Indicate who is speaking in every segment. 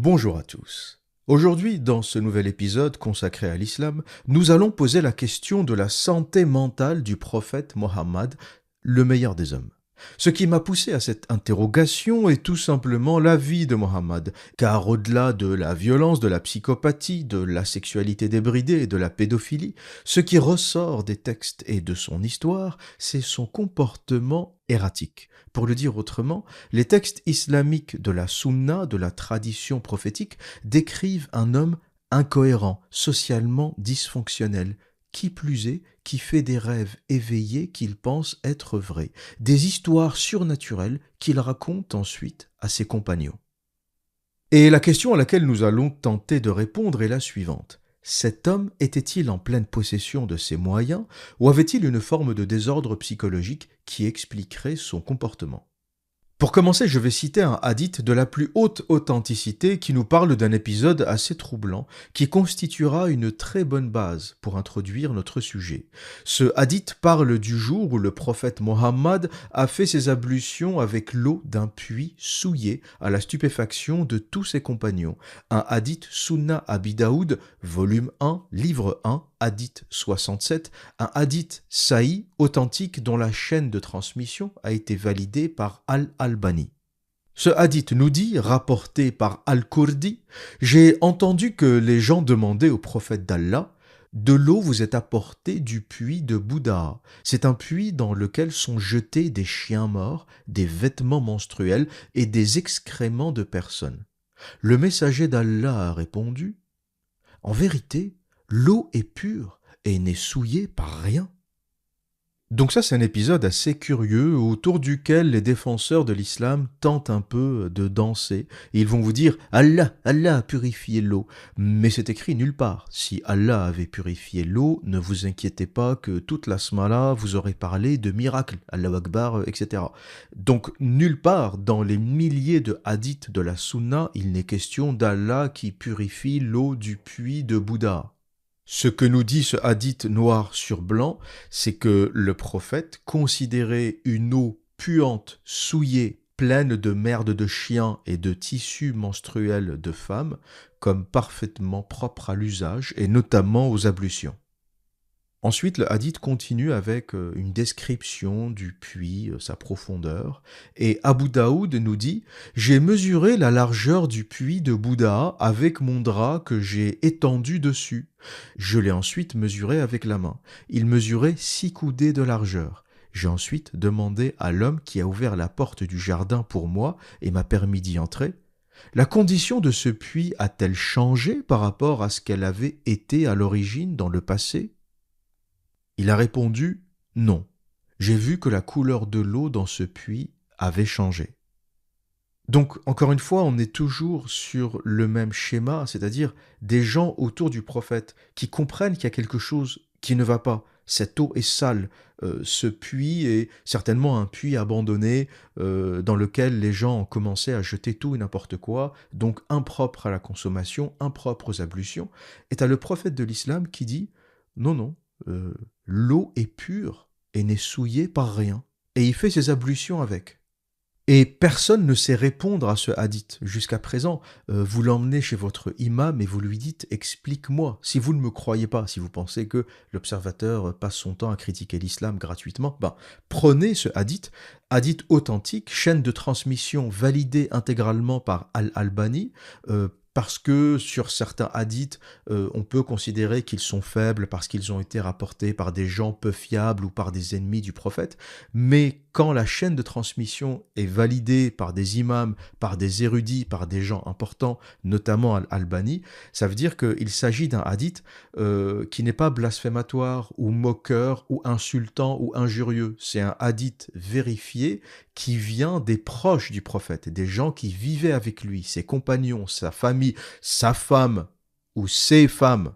Speaker 1: Bonjour à tous. Aujourd'hui, dans ce nouvel épisode consacré à l'islam, nous allons poser la question de la santé mentale du prophète Mohammed, le meilleur des hommes. Ce qui m'a poussé à cette interrogation est tout simplement la vie de Mohammed, car au-delà de la violence, de la psychopathie, de la sexualité débridée et de la pédophilie, ce qui ressort des textes et de son histoire, c'est son comportement erratique. Pour le dire autrement, les textes islamiques de la sunna, de la tradition prophétique, décrivent un homme incohérent, socialement dysfonctionnel, qui plus est, qui fait des rêves éveillés qu'il pense être vrais, des histoires surnaturelles qu'il raconte ensuite à ses compagnons. Et la question à laquelle nous allons tenter de répondre est la suivante. Cet homme était-il en pleine possession de ses moyens ou avait-il une forme de désordre psychologique qui expliquerait son comportement ? Pour commencer, je vais citer un hadith de la plus haute authenticité qui nous parle d'un épisode assez troublant qui constituera une très bonne base pour introduire notre sujet. Ce hadith parle du jour où le prophète Mohammed a fait ses ablutions avec l'eau d'un puits souillé à la stupéfaction de tous ses compagnons. Un hadith Sunna Abi Daoud, volume 1, livre 1, hadith 67, un hadith sahih authentique dont la chaîne de transmission a été validée par Al-Albani. Ce hadith nous dit, rapporté par Al-Kurdi, « J'ai entendu que les gens demandaient au prophète d'Allah « De l'eau vous est apportée du puits de Bouddha. C'est un puits dans lequel sont jetés des chiens morts, des vêtements menstruels et des excréments de personnes. » Le messager d'Allah a répondu « En vérité, l'eau est pure et n'est souillée par rien. » Donc ça, c'est un épisode assez curieux autour duquel les défenseurs de l'islam tentent un peu de danser. Et ils vont vous dire « Allah a purifié l'eau ». Mais c'est écrit nulle part. Si Allah avait purifié l'eau, ne vous inquiétez pas que toute la smala vous aurait parlé de miracles, Allahu Akbar, etc. Donc nulle part dans les milliers de hadiths de la sunna, il n'est question d'Allah qui purifie l'eau du puits de Bouddha. Ce que nous dit ce hadith noir sur blanc, c'est que le prophète considérait une eau puante, souillée, pleine de merde de chien et de tissus menstruels de femmes comme parfaitement propre à l'usage et notamment aux ablutions. Ensuite, le hadith continue avec une description du puits, sa profondeur, et Abu Daoud nous dit « J'ai mesuré la largeur du puits de Bouddha avec mon drap que j'ai étendu dessus. Je l'ai ensuite mesuré avec la main. Il mesurait 6 coudées de largeur. J'ai ensuite demandé à l'homme qui a ouvert la porte du jardin pour moi et m'a permis d'y entrer. La condition de ce puits a-t-elle changé par rapport à ce qu'elle avait été à l'origine dans le passé ? Il a répondu « Non, j'ai vu que la couleur de l'eau dans ce puits avait changé. » Donc, encore une fois, on est toujours sur le même schéma, c'est-à-dire des gens autour du prophète qui comprennent qu'il y a quelque chose qui ne va pas. Cette eau est sale, ce puits est certainement un puits abandonné dans lequel les gens ont commencé à jeter tout et n'importe quoi, donc impropre à la consommation, impropre aux ablutions. Et tu as le prophète de l'islam qui dit « Non, non, l'eau est pure et n'est souillée par rien. » Et il fait ses ablutions avec. Et personne ne sait répondre à ce hadith. Jusqu'à présent, vous l'emmenez chez votre imam et vous lui dites « Explique-moi ». Si vous ne me croyez pas, si vous pensez que l'observateur passe son temps à critiquer l'islam gratuitement, prenez ce hadith, hadith authentique, chaîne de transmission validée intégralement par Al-Albani, parce que sur certains hadiths, on peut considérer qu'ils sont faibles parce qu'ils ont été rapportés par des gens peu fiables ou par des ennemis du prophète. Mais quand la chaîne de transmission est validée par des imams, par des érudits, par des gens importants, notamment Al-Albani, ça veut dire qu'il s'agit d'un hadith qui n'est pas blasphématoire ou moqueur ou insultant ou injurieux. C'est un hadith vérifié qui vient des proches du prophète, des gens qui vivaient avec lui, ses compagnons, sa famille, sa femme ou ses femmes.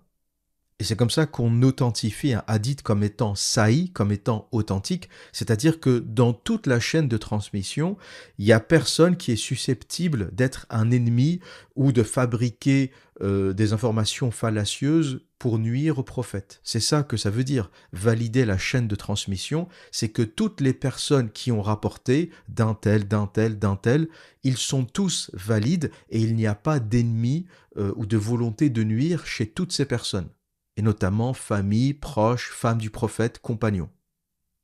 Speaker 1: Et c'est comme ça qu'on authentifie un hadith comme étant sahih, comme étant authentique, c'est-à-dire que dans toute la chaîne de transmission, il n'y a personne qui est susceptible d'être un ennemi ou de fabriquer des informations fallacieuses pour nuire au prophète. C'est ça que ça veut dire, valider la chaîne de transmission, c'est que toutes les personnes qui ont rapporté d'un tel, d'un tel, d'un tel, ils sont tous valides et il n'y a pas d'ennemi ou de volonté de nuire chez toutes ces personnes et notamment famille, proches, femmes du prophète, compagnons.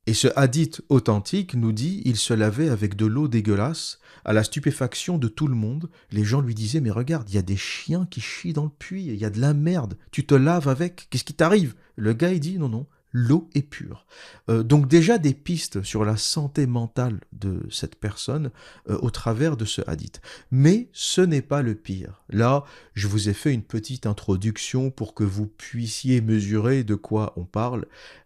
Speaker 1: Et ce hadith authentique nous dit il se lavait avec de l'eau dégueulasse, à la stupéfaction de tout le monde. Les gens lui disaient mais regarde, il y a des chiens qui chient dans le puits, il y a de la merde, tu te laves avec, qu'est-ce qui t'arrive? Le gars il dit non, non, l'eau est pure. Donc déjà des pistes sur la santé mentale de cette personne au travers de ce hadith. Mais ce n'est pas le pire. Là, je vous ai fait une petite introduction pour que vous puissiez mesurer de quoi on parle.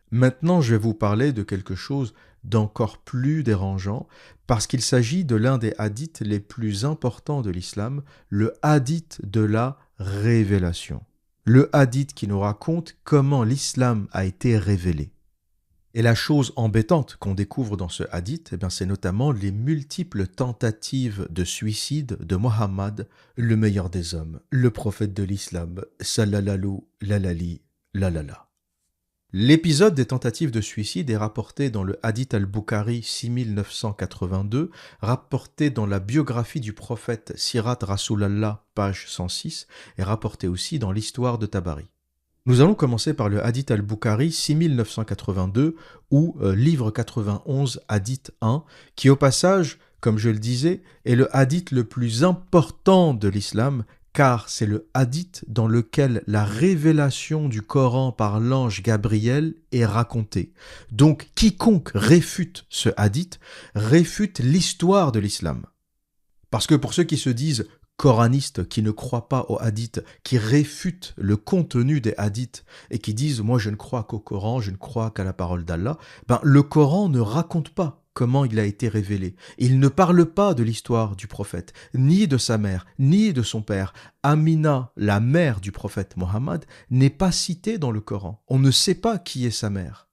Speaker 1: Maintenant, je vais vous parler de quelque chose d'encore plus dérangeant, parce qu'il s'agit de l'un des hadiths les plus importants de l'islam, le hadith de la révélation. Le hadith qui nous raconte comment l'islam a été révélé. Et la chose embêtante qu'on découvre dans ce hadith, c'est notamment les multiples tentatives de suicide de Mohammed, le meilleur des hommes, le prophète de l'islam, sallallahu lalali lalala. L'épisode des tentatives de suicide est rapporté dans le Hadith al-Bukhari 6982, rapporté dans la biographie du prophète Sirat Rasulallah, page 106, et rapporté aussi dans l'histoire de Tabari. Nous allons commencer par le Hadith al-Bukhari 6982, ou livre 91, Hadith 1, qui au passage, comme je le disais, est le hadith le plus important de l'islam, car c'est le hadith dans lequel la révélation du Coran par l'ange Gabriel est racontée. Donc quiconque réfute ce hadith réfute l'histoire de l'islam. Parce que pour ceux qui se disent coranistes, qui ne croient pas aux hadiths, qui réfutent le contenu des hadiths et qui disent « moi je ne crois qu'au Coran, je ne crois qu'à la parole d'Allah », le Coran ne raconte pas comment il a été révélé. Il ne parle pas de l'histoire du prophète, ni de sa mère, ni de son père. Amina, la mère du prophète Mohammed, n'est pas citée dans le Coran. On ne sait pas qui est sa mère.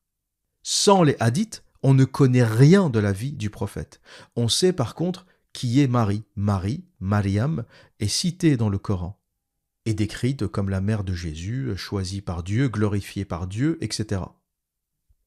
Speaker 1: Sans les hadiths, on ne connaît rien de la vie du prophète. On sait par contre qui est Marie. Marie, Mariam, est citée dans le Coran et décrite comme la mère de Jésus, choisie par Dieu, glorifiée par Dieu, etc.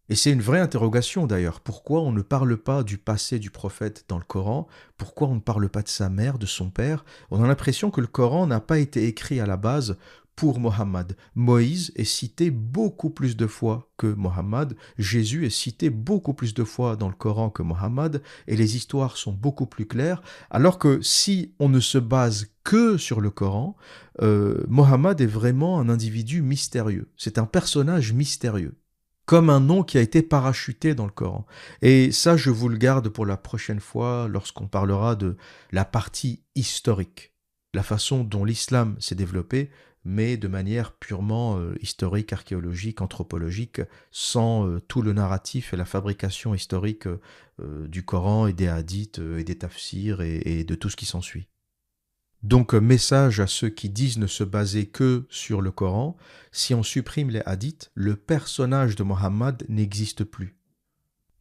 Speaker 1: Et c'est une vraie interrogation d'ailleurs. Pourquoi on ne parle pas du passé du prophète dans le Coran? Pourquoi on ne parle pas de sa mère, de son père? On a l'impression que le Coran n'a pas été écrit à la base pour Mohammed. Moïse est cité beaucoup plus de fois que Mohammed. Jésus est cité beaucoup plus de fois dans le Coran que Mohammed. Et les histoires sont beaucoup plus claires. Alors que si on ne se base que sur le Coran, Mohammed est vraiment un individu mystérieux. C'est un personnage mystérieux, comme un nom qui a été parachuté dans le Coran. Et ça, je vous le garde pour la prochaine fois, lorsqu'on parlera de la partie historique, la façon dont l'islam s'est développé, mais de manière purement historique, archéologique, anthropologique, sans tout le narratif et la fabrication historique du Coran et des hadiths et des tafsirs et de tout ce qui s'ensuit. Donc, message à ceux qui disent ne se baser que sur le Coran, si on supprime les hadiths, le personnage de Mohammed n'existe plus.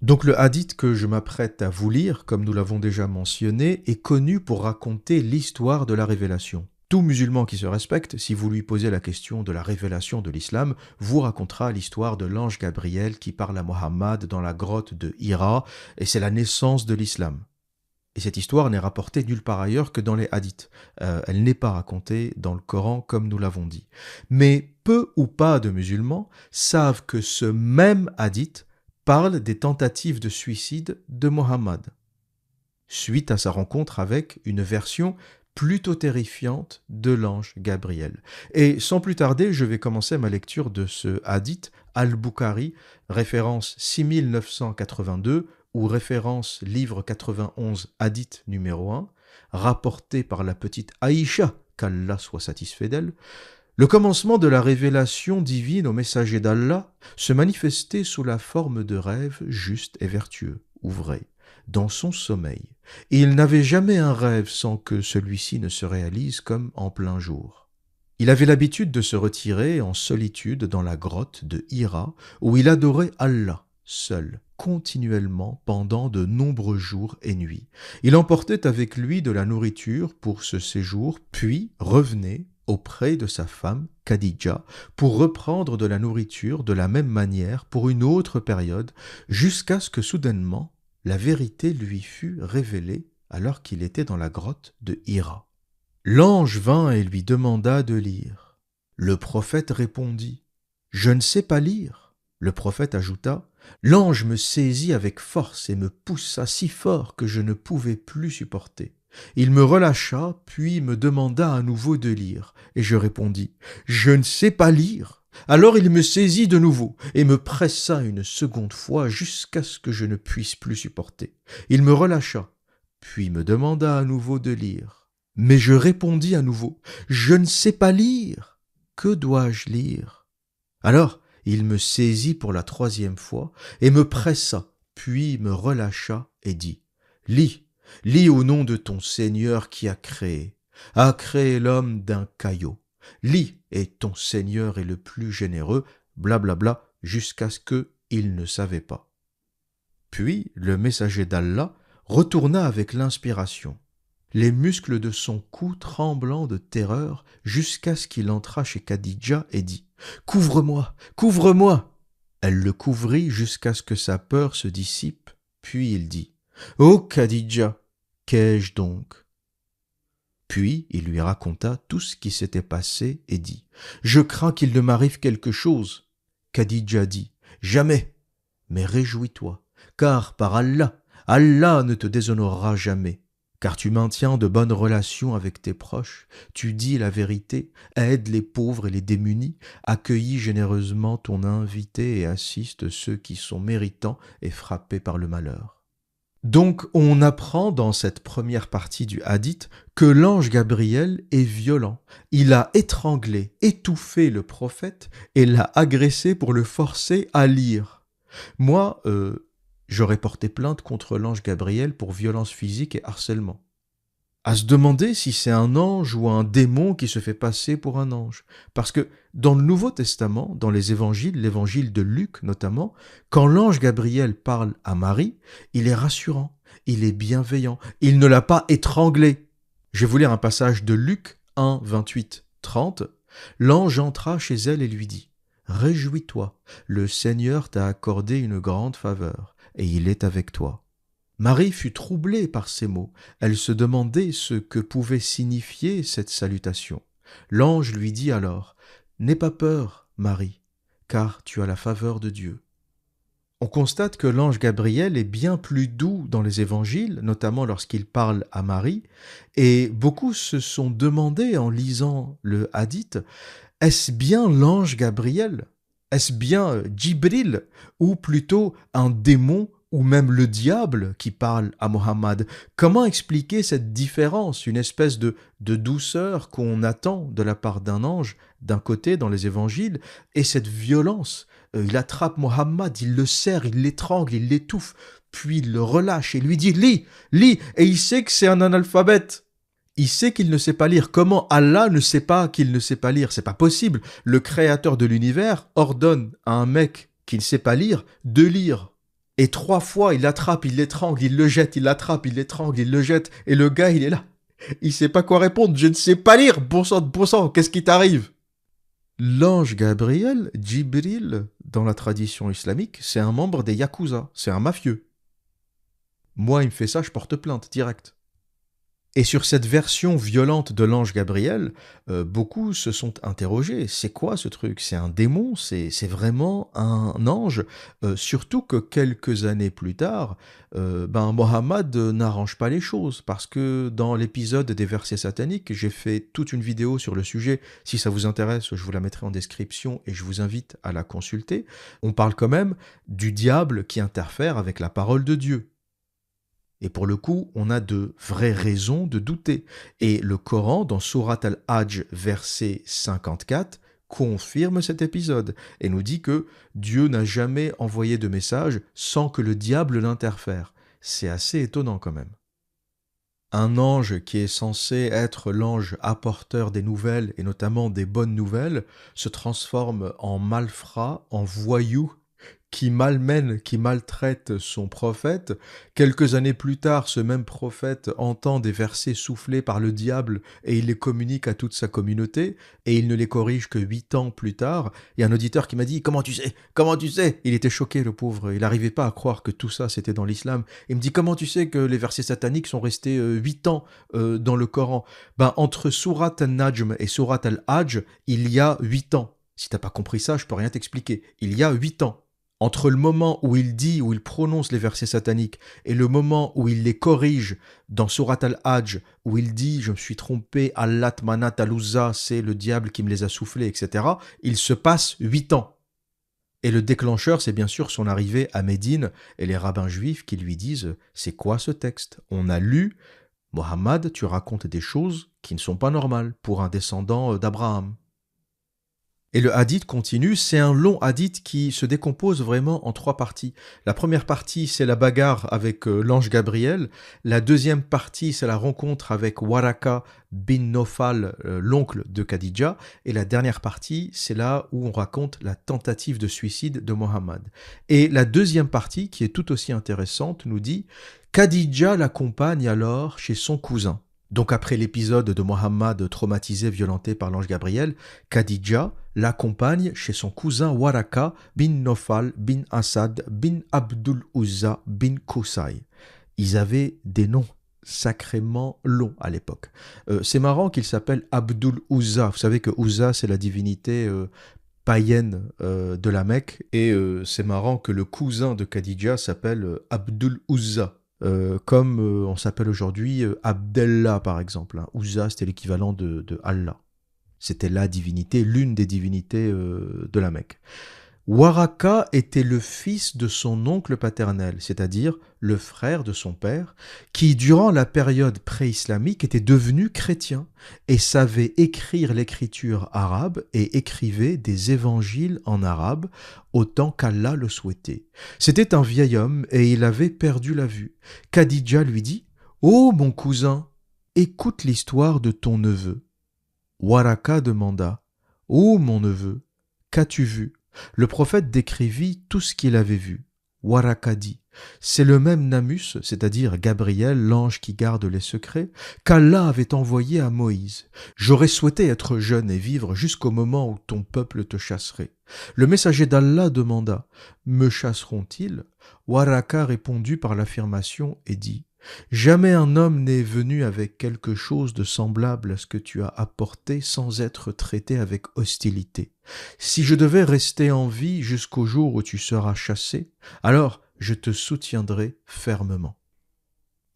Speaker 1: Donc le hadith que je m'apprête à vous lire, comme nous l'avons déjà mentionné, est connu pour raconter l'histoire de la révélation. Tout musulman qui se respecte, si vous lui posez la question de la révélation de l'islam, vous racontera l'histoire de l'ange Gabriel qui parle à Mohammed dans la grotte de Hira, et c'est la naissance de l'islam. Et cette histoire n'est rapportée nulle part ailleurs que dans les hadiths. Elle n'est pas racontée dans le Coran comme nous l'avons dit. Mais peu ou pas de musulmans savent que ce même hadith parle des tentatives de suicide de Mohammed, suite à sa rencontre avec une version plutôt terrifiante de l'ange Gabriel. Et sans plus tarder, je vais commencer ma lecture de ce hadith al-Bukhari, référence 6982, ou référence livre 91, hadith numéro 1, rapporté par la petite Aïcha, qu'Allah soit satisfait d'elle. Le commencement de la révélation divine au messager d'Allah se manifestait sous la forme de rêves justes et vertueux, ou vrais, dans son sommeil. Et il n'avait jamais un rêve sans que celui-ci ne se réalise comme en plein jour. Il avait l'habitude de se retirer en solitude dans la grotte de Hira, où il adorait Allah, seul, continuellement, pendant de nombreux jours et nuits. Il emportait avec lui de la nourriture pour ce séjour, puis revenait auprès de sa femme, Khadija, pour reprendre de la nourriture de la même manière pour une autre période, jusqu'à ce que soudainement la vérité lui fût révélée alors qu'il était dans la grotte de Hira. L'ange vint et lui demanda de lire. Le prophète répondit « Je ne sais pas lire ». Le prophète ajouta « L'ange me saisit avec force et me poussa si fort que je ne pouvais plus supporter. Il me relâcha, puis me demanda à nouveau de lire, et je répondis « Je ne sais pas lire ». Alors il me saisit de nouveau et me pressa une seconde fois jusqu'à ce que je ne puisse plus supporter. Il me relâcha, puis me demanda à nouveau de lire. Mais je répondis à nouveau, « Je ne sais pas lire. Que dois-je lire ?» Alors il me saisit pour la troisième fois et me pressa, puis me relâcha et dit, « Lis, lis au nom de ton Seigneur qui a créé l'homme d'un caillot. Lis, et ton Seigneur est le plus généreux, blablabla, jusqu'à ce qu'il ne savait pas. » Puis le messager d'Allah retourna avec l'inspiration, les muscles de son cou tremblant de terreur, jusqu'à ce qu'il entra chez Khadija et dit « Couvre-moi, couvre-moi !» Elle le couvrit jusqu'à ce que sa peur se dissipe, puis il dit « Ô Khadija, qu'ai-je donc ?» Puis il lui raconta tout ce qui s'était passé et dit « Je crains qu'il ne m'arrive quelque chose. » Khadija dit « Jamais, mais réjouis-toi, car par Allah, Allah ne te déshonorera jamais. Car tu maintiens de bonnes relations avec tes proches, tu dis la vérité, aides les pauvres et les démunis, accueillis généreusement ton invité et assistes ceux qui sont méritants et frappés par le malheur. » Donc on apprend dans cette première partie du hadith que l'ange Gabriel est violent. Il a étranglé, étouffé le prophète et l'a agressé pour le forcer à lire. Moi, j'aurais porté plainte contre l'ange Gabriel pour violence physique et harcèlement. À se demander si c'est un ange ou un démon qui se fait passer pour un ange. Parce que dans le Nouveau Testament, dans les évangiles, l'évangile de Luc notamment, quand l'ange Gabriel parle à Marie, il est rassurant, il est bienveillant, il ne l'a pas étranglée. Je vais vous lire un passage de Luc 1, 28, 30. L'ange entra chez elle et lui dit « Réjouis-toi, le Seigneur t'a accordé une grande faveur. Et il est avec toi. » Marie fut troublée par ces mots. Elle se demandait ce que pouvait signifier cette salutation. L'ange lui dit alors, « N'aie pas peur, Marie, car tu as la faveur de Dieu. » On constate que l'ange Gabriel est bien plus doux dans les évangiles, notamment lorsqu'il parle à Marie, et beaucoup se sont demandé en lisant le hadith, est-ce bien l'ange Gabriel ? Est-ce bien Djibril, ou plutôt un démon, ou même le diable qui parle à Mohammed? Comment expliquer cette différence, une espèce de douceur qu'on attend de la part d'un ange, d'un côté dans les évangiles, et cette violence? Il attrape Mohammed, il le serre, il l'étrangle, il l'étouffe, puis il le relâche et lui dit « Lis, lis !» Et il sait que c'est un analphabète. Il sait qu'il ne sait pas lire. Comment Allah ne sait pas qu'il ne sait pas lire? C'est pas possible. Le créateur de l'univers ordonne à un mec qui ne sait pas lire de lire. Et 3 fois, il l'attrape, il l'étrangle, il le jette, il l'attrape, il l'étrangle, il le jette. Et le gars, il est là. Il sait pas quoi répondre. Je ne sais pas lire. Bon sang, qu'est-ce qui t'arrive? L'ange Gabriel, Djibril, dans la tradition islamique, c'est un membre des Yakuza. C'est un mafieux. Moi, il me fait ça, je porte plainte, direct. Et sur cette version violente de l'ange Gabriel, beaucoup se sont interrogés. C'est quoi ce truc? C'est un démon? C'est vraiment un ange? Surtout que quelques années plus tard, Mohammed n'arrange pas les choses. Parce que dans l'épisode des versets sataniques, j'ai fait toute une vidéo sur le sujet. Si ça vous intéresse, je vous la mettrai en description et je vous invite à la consulter. On parle quand même du diable qui interfère avec la parole de Dieu. Et pour le coup, on a de vraies raisons de douter. Et le Coran, dans Surat al-Hajj, verset 54, confirme cet épisode et nous dit que Dieu n'a jamais envoyé de message sans que le diable l'interfère. C'est assez étonnant quand même. Un ange qui est censé être l'ange apporteur des nouvelles, et notamment des bonnes nouvelles, se transforme en malfrat, en voyou, qui malmène, qui maltraite son prophète. Quelques années plus tard, ce même prophète entend des versets soufflés par le diable et il les communique à toute sa communauté et il ne les corrige que 8 ans plus tard. Il y a un auditeur qui m'a dit « Comment tu sais? Comment tu sais ?» Il était choqué, le pauvre. Il n'arrivait pas à croire que tout ça, c'était dans l'islam. Il me dit « Comment tu sais que les versets sataniques sont restés 8 ans dans le Coran ?» Ben, entre Surat al-Najm et Surat al-Hajj, il y a 8 ans. Si t'as pas compris ça, je peux rien t'expliquer. Il y a 8 ans. Entre le moment où il dit, où il prononce les versets sataniques, et le moment où il les corrige dans Surat al-Hajj, où il dit « Je me suis trompé, Allat Manat al-Uzza, c'est le diable qui me les a soufflés, etc. » Il se passe 8 ans. Et le déclencheur, c'est bien sûr son arrivée à Médine et les rabbins juifs qui lui disent « C'est quoi ce texte? On a lu, Mohammed, tu racontes des choses qui ne sont pas normales pour un descendant d'Abraham. » Et le hadith continue, c'est un long hadith qui se décompose vraiment en 3 parties. La première partie, c'est la bagarre avec l'ange Gabriel. La deuxième partie, c'est la rencontre avec Waraka bin Nofal, l'oncle de Khadija. Et la dernière partie, c'est là où on raconte la tentative de suicide de Mohammed. Et la deuxième partie, qui est tout aussi intéressante, nous dit « Khadija l'accompagne alors chez son cousin ». Donc après l'épisode de Mohammed traumatisé, violenté par l'ange Gabriel, Khadija l'accompagne chez son cousin Waraka bin Nofal bin Asad bin Abdul Uzza bin Qusay. Ils avaient des noms sacrément longs à l'époque. C'est marrant qu'il s'appelle Abdul Uzza. Vous savez que Uzza, c'est la divinité païenne de la Mecque. Et c'est marrant que le cousin de Khadija s'appelle Abdul Uzza. Comme on s'appelle aujourd'hui Abdellah par exemple. Uzza, c'était l'équivalent de Allah. C'était la divinité, l'une des divinités de la Mecque. Waraka était le fils de son oncle paternel, c'est-à-dire le frère de son père, qui durant la période pré-islamique était devenu chrétien et savait écrire l'écriture arabe et écrivait des évangiles en arabe autant qu'Allah le souhaitait. C'était un vieil homme et il avait perdu la vue. Khadija lui dit « Oh mon cousin, écoute l'histoire de ton neveu. » Waraka demanda « Oh mon neveu, qu'as-tu vu ?» Le prophète décrivit tout ce qu'il avait vu. Waraka dit « C'est le même Namus, c'est-à-dire Gabriel, l'ange qui garde les secrets, qu'Allah avait envoyé à Moïse. J'aurais souhaité être jeune et vivre jusqu'au moment où ton peuple te chasserait. » Le messager d'Allah demanda « Me chasseront-ils » Waraka répondit par l'affirmation et dit « Jamais un homme n'est venu avec quelque chose de semblable à ce que tu as apporté sans être traité avec hostilité. Si je devais rester en vie jusqu'au jour où tu seras chassé, alors je te soutiendrai fermement. »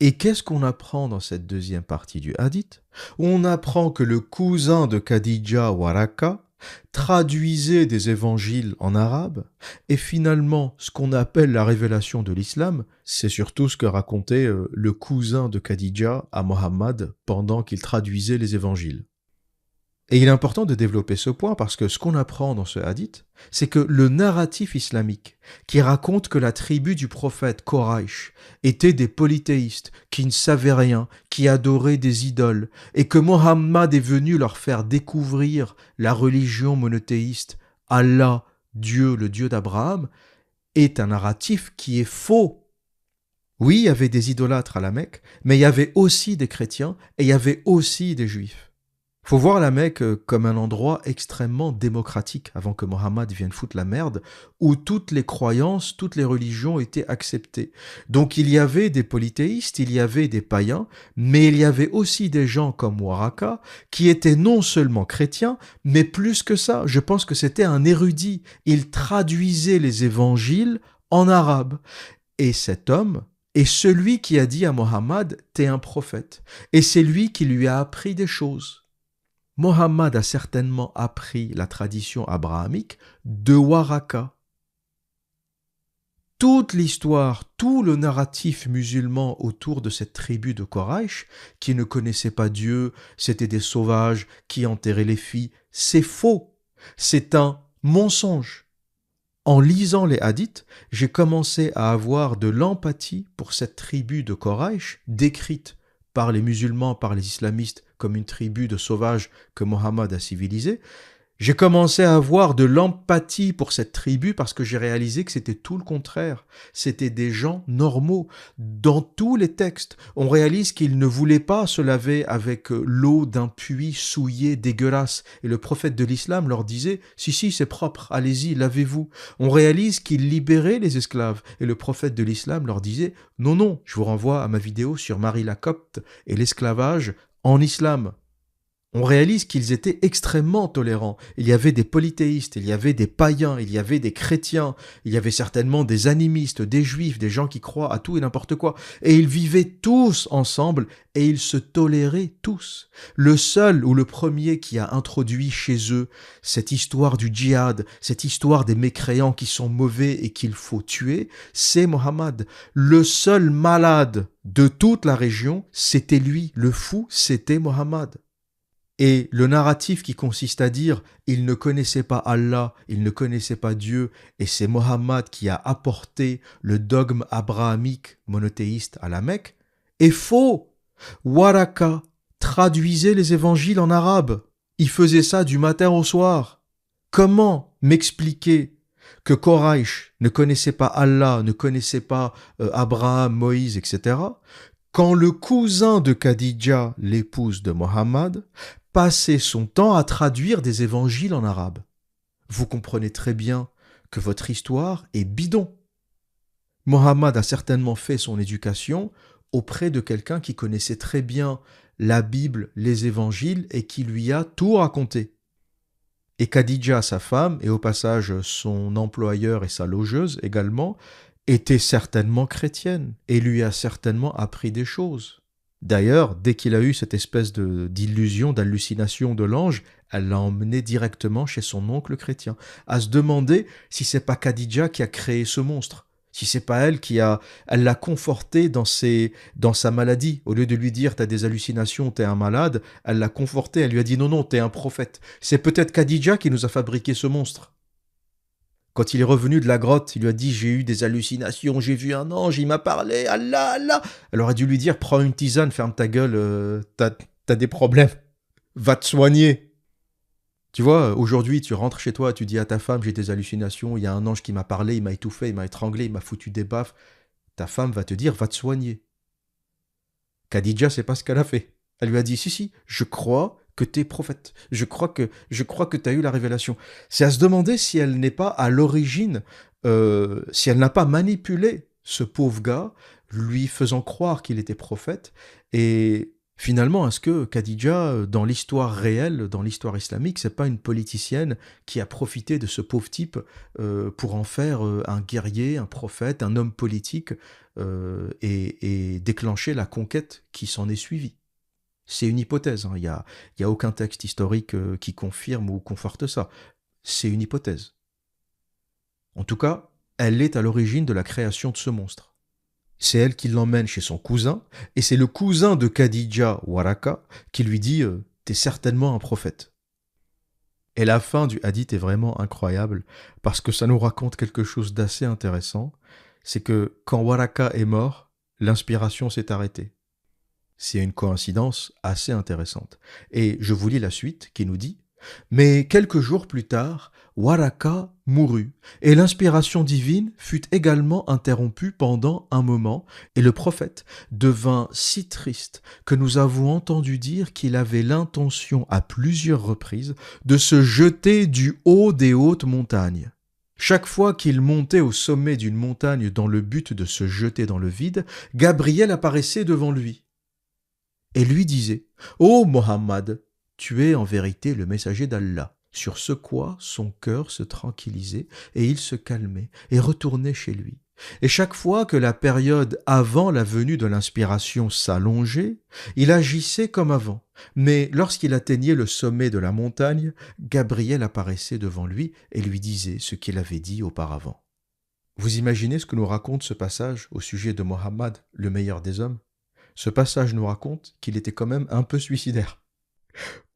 Speaker 1: Et qu'est-ce qu'on apprend dans cette deuxième partie du hadith? On apprend que le cousin de Khadija, Waraka, traduisait des évangiles en arabe, et finalement, ce qu'on appelle la révélation de l'islam, c'est surtout ce que racontait le cousin de Khadija à Mohammed pendant qu'il traduisait les évangiles. Et il est important de développer ce point parce que ce qu'on apprend dans ce hadith, c'est que le narratif islamique qui raconte que la tribu du prophète Quraysh était des polythéistes qui ne savaient rien, qui adoraient des idoles, et que Mohammed est venu leur faire découvrir la religion monothéiste, Allah, Dieu, le Dieu d'Abraham, est un narratif qui est faux. Oui, il y avait des idolâtres à la Mecque, mais il y avait aussi des chrétiens et il y avait aussi des juifs. Faut voir la Mecque comme un endroit extrêmement démocratique avant que Mohammed vienne foutre la merde, où toutes les croyances, toutes les religions étaient acceptées. Donc il y avait des polythéistes, il y avait des païens, mais il y avait aussi des gens comme Waraka qui étaient non seulement chrétiens, mais plus que ça, je pense que c'était un érudit. Il traduisait les évangiles en arabe. Et cet homme est celui qui a dit à Mohammed « T'es un prophète ». Et c'est lui qui lui a appris des choses. Mohammed a certainement appris la tradition abrahamique de Waraka. Toute l'histoire, tout le narratif musulman autour de cette tribu de Quraysh, qui ne connaissait pas Dieu, c'était des sauvages qui enterraient les filles, c'est faux, c'est un mensonge. En lisant les hadiths, j'ai commencé à avoir de l'empathie pour cette tribu de Quraysh décrite par les musulmans, par les islamistes, comme une tribu de sauvages que Mohammed a civilisés, j'ai commencé à avoir de l'empathie pour cette tribu parce que j'ai réalisé que c'était tout le contraire. C'était des gens normaux. Dans tous les textes, on réalise qu'ils ne voulaient pas se laver avec l'eau d'un puits souillé, dégueulasse. Et le prophète de l'islam leur disait « Si, si, c'est propre, allez-y, lavez-vous ». On réalise qu'ils libéraient les esclaves. Et le prophète de l'islam leur disait « Non, non, je vous renvoie à ma vidéo sur Marie la Copte et l'esclavage en islam ». On réalise qu'ils étaient extrêmement tolérants. Il y avait des polythéistes, il y avait des païens, il y avait des chrétiens, il y avait certainement des animistes, des juifs, des gens qui croient à tout et n'importe quoi. Et ils vivaient tous ensemble et ils se toléraient tous. Le seul ou le premier qui a introduit chez eux cette histoire du djihad, cette histoire des mécréants qui sont mauvais et qu'il faut tuer, c'est Mohammed. Le seul malade de toute la région, c'était lui. Le fou, c'était Mohammed. Et le narratif qui consiste à dire « il ne connaissait pas Allah, il ne connaissait pas Dieu, et c'est Mohammed qui a apporté le dogme abrahamique monothéiste à la Mecque » est faux. Waraka traduisait les évangiles en arabe. Il faisait ça du matin au soir. Comment m'expliquer que Quraysh ne connaissait pas Allah, ne connaissait pas Abraham, Moïse, etc., quand le cousin de Khadija, l'épouse de Mohammed, passait son temps à traduire des évangiles en arabe. Vous comprenez très bien que votre histoire est bidon. Mohammed a certainement fait son éducation auprès de quelqu'un qui connaissait très bien la Bible, les évangiles et qui lui a tout raconté. Et Khadija, sa femme, et au passage son employeur et sa logeuse également, était certainement chrétienne et lui a certainement appris des choses. D'ailleurs, dès qu'il a eu cette espèce d'illusion, d'hallucination de l'ange, elle l'a emmené directement chez son oncle chrétien, à se demander si c'est pas Khadija qui a créé ce monstre, si c'est pas elle elle l'a conforté dans sa maladie. Au lieu de lui dire t'as des hallucinations, t'es un malade, elle l'a conforté, elle lui a dit non, non, t'es un prophète. C'est peut-être Khadija qui nous a fabriqué ce monstre. Quand il est revenu de la grotte, il lui a dit « J'ai eu des hallucinations, j'ai vu un ange, il m'a parlé, Allah, Allah !» Elle aurait dû lui dire « Prends une tisane, ferme ta gueule, t'as des problèmes, va te soigner !» Tu vois, aujourd'hui, tu rentres chez toi, tu dis à ta femme « J'ai des hallucinations, il y a un ange qui m'a parlé, il m'a étouffé, il m'a étranglé, il m'a foutu des baffes. » Ta femme va te dire « Va te soigner !» Khadija, c'est pas ce qu'elle a fait. Elle lui a dit « Si, si, je crois que t'es prophète. Je crois que t'as eu la révélation. » C'est à se demander si elle n'est pas à l'origine, si elle n'a pas manipulé ce pauvre gars, lui faisant croire qu'il était prophète. Et finalement, est-ce que Khadija, dans l'histoire réelle, dans l'histoire islamique, c'est pas une politicienne qui a profité de ce pauvre type pour en faire un guerrier, un prophète, un homme politique et déclencher la conquête qui s'en est suivie? C'est une hypothèse, hein. Il y a aucun texte historique qui confirme ou conforte ça. C'est une hypothèse. En tout cas, elle est à l'origine de la création de ce monstre. C'est elle qui l'emmène chez son cousin, et c'est le cousin de Khadija, Waraka, qui lui dit « T'es certainement un prophète ». Et la fin du hadith est vraiment incroyable, parce que ça nous raconte quelque chose d'assez intéressant, c'est que quand Waraka est mort, l'inspiration s'est arrêtée. C'est une coïncidence assez intéressante. Et je vous lis la suite qui nous dit « Mais quelques jours plus tard, Waraka mourut, et l'inspiration divine fut également interrompue pendant un moment, et le prophète devint si triste que nous avons entendu dire qu'il avait l'intention à plusieurs reprises de se jeter du haut des hautes montagnes. Chaque fois qu'il montait au sommet d'une montagne dans le but de se jeter dans le vide, Gabriel apparaissait devant lui et lui disait « Ô Mohammed, tu es en vérité le messager d'Allah. » Sur ce quoi son cœur se tranquillisait et il se calmait et retournait chez lui. Et chaque fois que la période avant la venue de l'inspiration s'allongeait, il agissait comme avant. Mais lorsqu'il atteignait le sommet de la montagne, Gabriel apparaissait devant lui et lui disait ce qu'il avait dit auparavant. Vous imaginez ce que nous raconte ce passage au sujet de Mohammed, le meilleur des hommes? Ce passage nous raconte qu'il était quand même un peu suicidaire.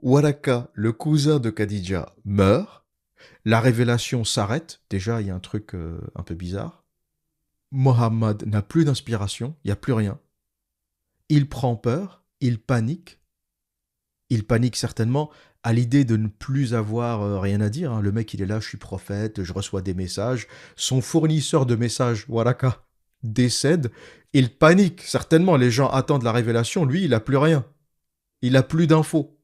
Speaker 1: Waraka, le cousin de Khadija, meurt. La révélation s'arrête. Déjà, il y a un truc un peu bizarre. Mohammed n'a plus d'inspiration, il n'y a plus rien. Il prend peur il panique. Il panique certainement à l'idée de ne plus avoir rien à dire. Le mec, il est là, je suis prophète, je reçois des messages. Son fournisseur de messages, Waraka, décède. Il panique, certainement. Les gens attendent la révélation. Lui, il n'a plus rien. Il n'a plus d'infos.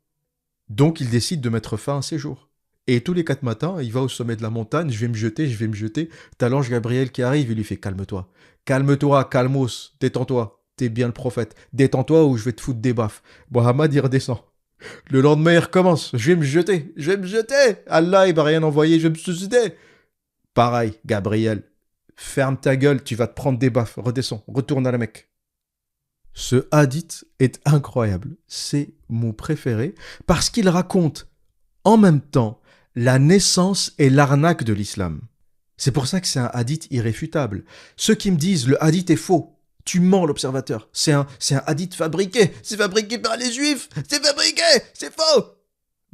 Speaker 1: Donc, il décide de mettre fin à ses jours. Et tous les 4 matins, il va au sommet de la montagne, je vais me jeter. T'as l'ange Gabriel qui arrive, il lui fait calme-toi. Calme-toi, calmos, détends-toi. T'es bien le prophète. Détends-toi ou je vais te foutre des baffes. Mohammed, il redescend. Le lendemain, il recommence. Je vais me jeter. Allah, il va rien envoyer, je vais me suicider. Pareil, Gabriel. Ferme ta gueule, tu vas te prendre des baffes. Redescends, retourne à la Mecque. Ce hadith est incroyable. C'est mon préféré parce qu'il raconte en même temps la naissance et l'arnaque de l'islam. C'est pour ça que c'est un hadith irréfutable. Ceux qui me disent le hadith est faux, tu mens l'observateur. C'est un hadith fabriqué. C'est fabriqué par les juifs. C'est fabriqué. C'est faux.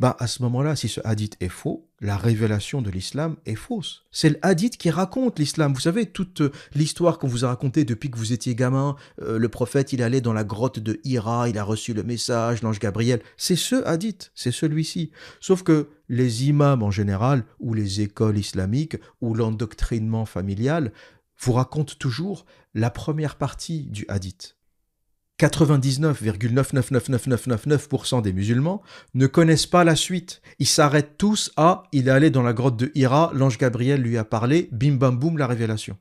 Speaker 1: À ce moment-là, si ce hadith est faux, la révélation de l'islam est fausse. C'est le hadith qui raconte l'islam. Vous savez, toute l'histoire qu'on vous a racontée depuis que vous étiez gamin, le prophète, il allait dans la grotte de Hira, il a reçu le message, l'ange Gabriel. C'est ce hadith, c'est celui-ci. Sauf que les imams en général, ou les écoles islamiques, ou l'endoctrinement familial, vous racontent toujours la première partie du hadith. 99,9999999% des musulmans ne connaissent pas la suite. Ils s'arrêtent tous à « il est allé dans la grotte de Hira, l'ange Gabriel lui a parlé, bim bam boum, la révélation ».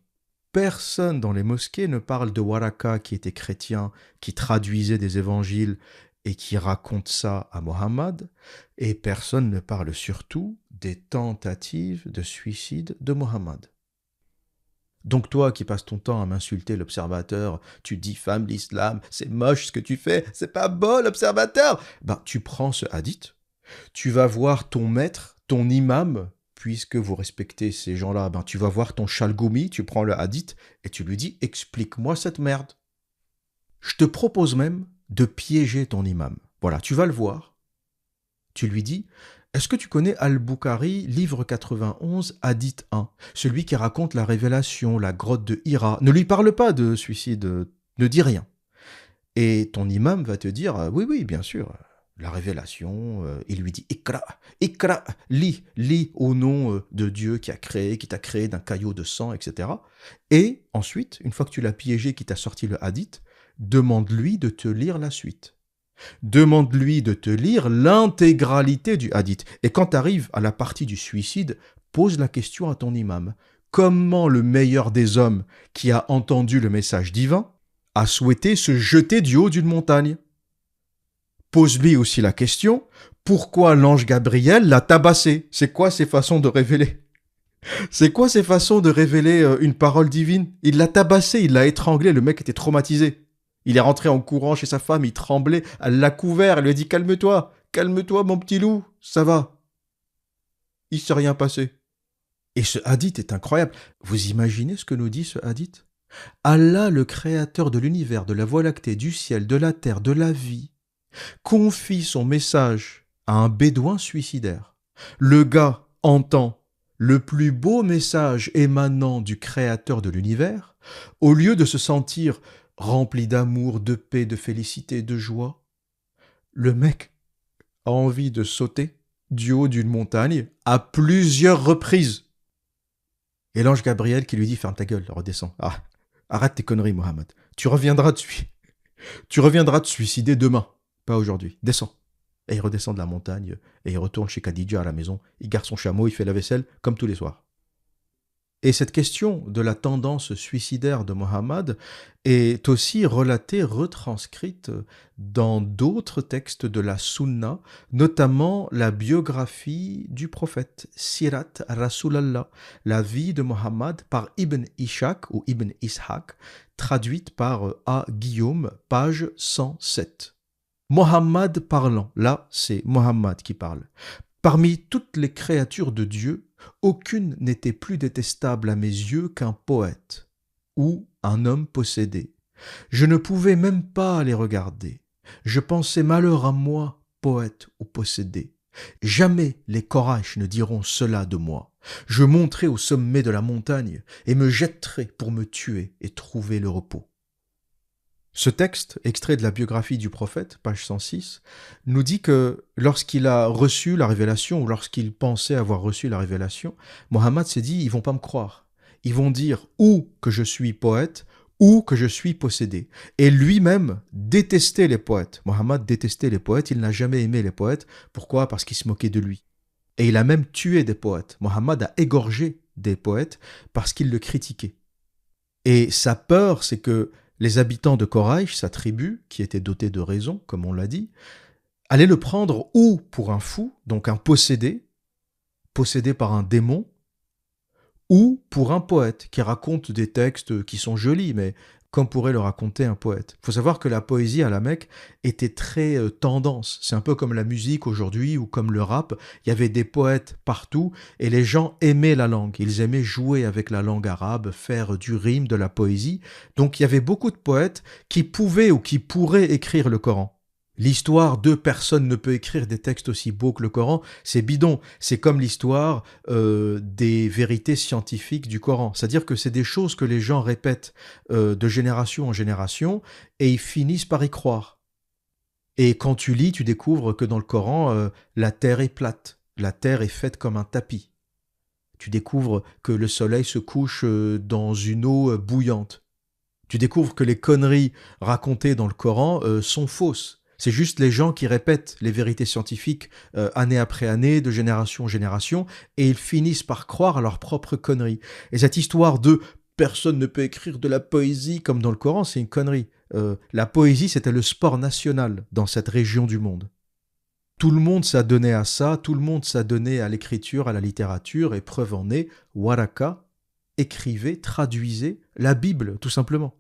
Speaker 1: Personne dans les mosquées ne parle de Waraka qui était chrétien, qui traduisait des évangiles et qui raconte ça à Mohammed, et personne ne parle surtout des tentatives de suicide de Mohammed. Donc toi qui passes ton temps à m'insulter l'observateur, tu diffames l'islam, c'est moche ce que tu fais, c'est pas beau l'observateur. Tu prends ce hadith, tu vas voir ton maître, ton imam, puisque vous respectez ces gens-là, tu vas voir ton chalgoumi, tu prends le hadith et tu lui dis explique-moi cette merde. Je te propose même de piéger ton imam. Voilà, tu vas le voir. Tu lui dis est-ce que tu connais Al-Bukhari, livre 91, hadith 1, celui qui raconte la révélation, la grotte de Hira. Ne lui parle pas de suicide, ne dis rien. Et ton imam va te dire, oui, bien sûr, la révélation, il lui dit, Ikra, lis au nom de Dieu qui t'a créé d'un caillot de sang, etc. Et ensuite, une fois que tu l'as piégé, qui t'a sorti le hadith, demande-lui de te lire la suite. Demande-lui de te lire l'intégralité du hadith. Et quand tu arrives à la partie du suicide, pose la question à ton imam. Comment le meilleur des hommes qui a entendu le message divin a souhaité se jeter du haut d'une montagne? Pose-lui aussi la question, pourquoi l'ange Gabriel l'a tabassé? C'est quoi ces façons de révéler? C'est quoi ces façons de révéler une parole divine? Il l'a tabassé, il l'a étranglé, le mec était traumatisé. Il est rentré en courant chez sa femme, il tremblait, elle l'a couvert, elle lui a dit « Calme-toi mon petit loup, ça va ». Il ne s'est rien passé. Et ce hadith est incroyable. Vous imaginez ce que nous dit ce hadith? Allah, le créateur de l'univers, de la voie lactée, du ciel, de la terre, de la vie, confie son message à un bédouin suicidaire. Le gars entend le plus beau message émanant du créateur de l'univers, au lieu de se sentir rempli d'amour, de paix, de félicité, de joie, le mec a envie de sauter du haut d'une montagne à plusieurs reprises. Et l'ange Gabriel qui lui dit « Ferme ta gueule, redescends. Arrête tes conneries, Mohammed. Tu reviendras te suicider demain, pas aujourd'hui. Descends. » Et il redescend de la montagne et il retourne chez Khadija à la maison. Il garde son chameau, il fait la vaisselle comme tous les soirs. Et cette question de la tendance suicidaire de Mohammed est aussi relatée, retranscrite dans d'autres textes de la Sunna, notamment la biographie du prophète, Sirat Rasulallah, la vie de Mohammed par Ibn Ishaq ou Ibn Ishaq, traduite par A. Guillaume, page 107. Mohammed parlant, là c'est Mohammed qui parle. Parmi toutes les créatures de Dieu, aucune n'était plus détestable à mes yeux qu'un poète ou un homme possédé. Je ne pouvais même pas les regarder. Je pensais malheur à moi, poète ou possédé. Jamais les Koraïch ne diront cela de moi. Je monterai au sommet de la montagne et me jetterai pour me tuer et trouver le repos. Ce texte, extrait de la biographie du prophète, page 106, nous dit que lorsqu'il a reçu la révélation, ou lorsqu'il pensait avoir reçu la révélation, Mohammed s'est dit, ils vont pas me croire. Ils vont dire ou que je suis poète, ou que je suis possédé. Et lui-même détestait les poètes. Mohammed détestait les poètes, il n'a jamais aimé les poètes. Pourquoi? Parce qu'il se moquait de lui. Et il a même tué des poètes. Mohammed a égorgé des poètes parce qu'il le critiquait. Et sa peur, c'est que les habitants de Koraïch, sa tribu, qui était dotée de raison, comme on l'a dit, allaient le prendre ou pour un fou, donc un possédé, possédé par un démon, ou pour un poète qui raconte des textes qui sont jolis, mais comme pourrait le raconter un poète. Il faut savoir que la poésie à la Mecque était très tendance. C'est un peu comme la musique aujourd'hui ou comme le rap. Il y avait des poètes partout et les gens aimaient la langue. Ils aimaient jouer avec la langue arabe, faire du rime, de la poésie. Donc il y avait beaucoup de poètes qui pouvaient ou qui pourraient écrire le Coran. L'histoire de personne ne peut écrire des textes aussi beaux que le Coran, c'est bidon. C'est comme l'histoire des vérités scientifiques du Coran. C'est-à-dire que c'est des choses que les gens répètent de génération en génération et ils finissent par y croire. Et quand tu lis, tu découvres que dans le Coran, la terre est plate. La terre est faite comme un tapis. Tu découvres que le soleil se couche dans une eau bouillante. Tu découvres que les conneries racontées dans le Coran sont fausses. C'est juste les gens qui répètent les vérités scientifiques année après année, de génération en génération, et ils finissent par croire à leurs propres conneries. Et cette histoire de personne ne peut écrire de la poésie comme dans le Coran, c'est une connerie. La poésie, c'était le sport national dans cette région du monde. Tout le monde s'adonnait à ça, tout le monde s'adonnait à l'écriture, à la littérature, et preuve en est, Waraka écrivait, traduisait la Bible, tout simplement.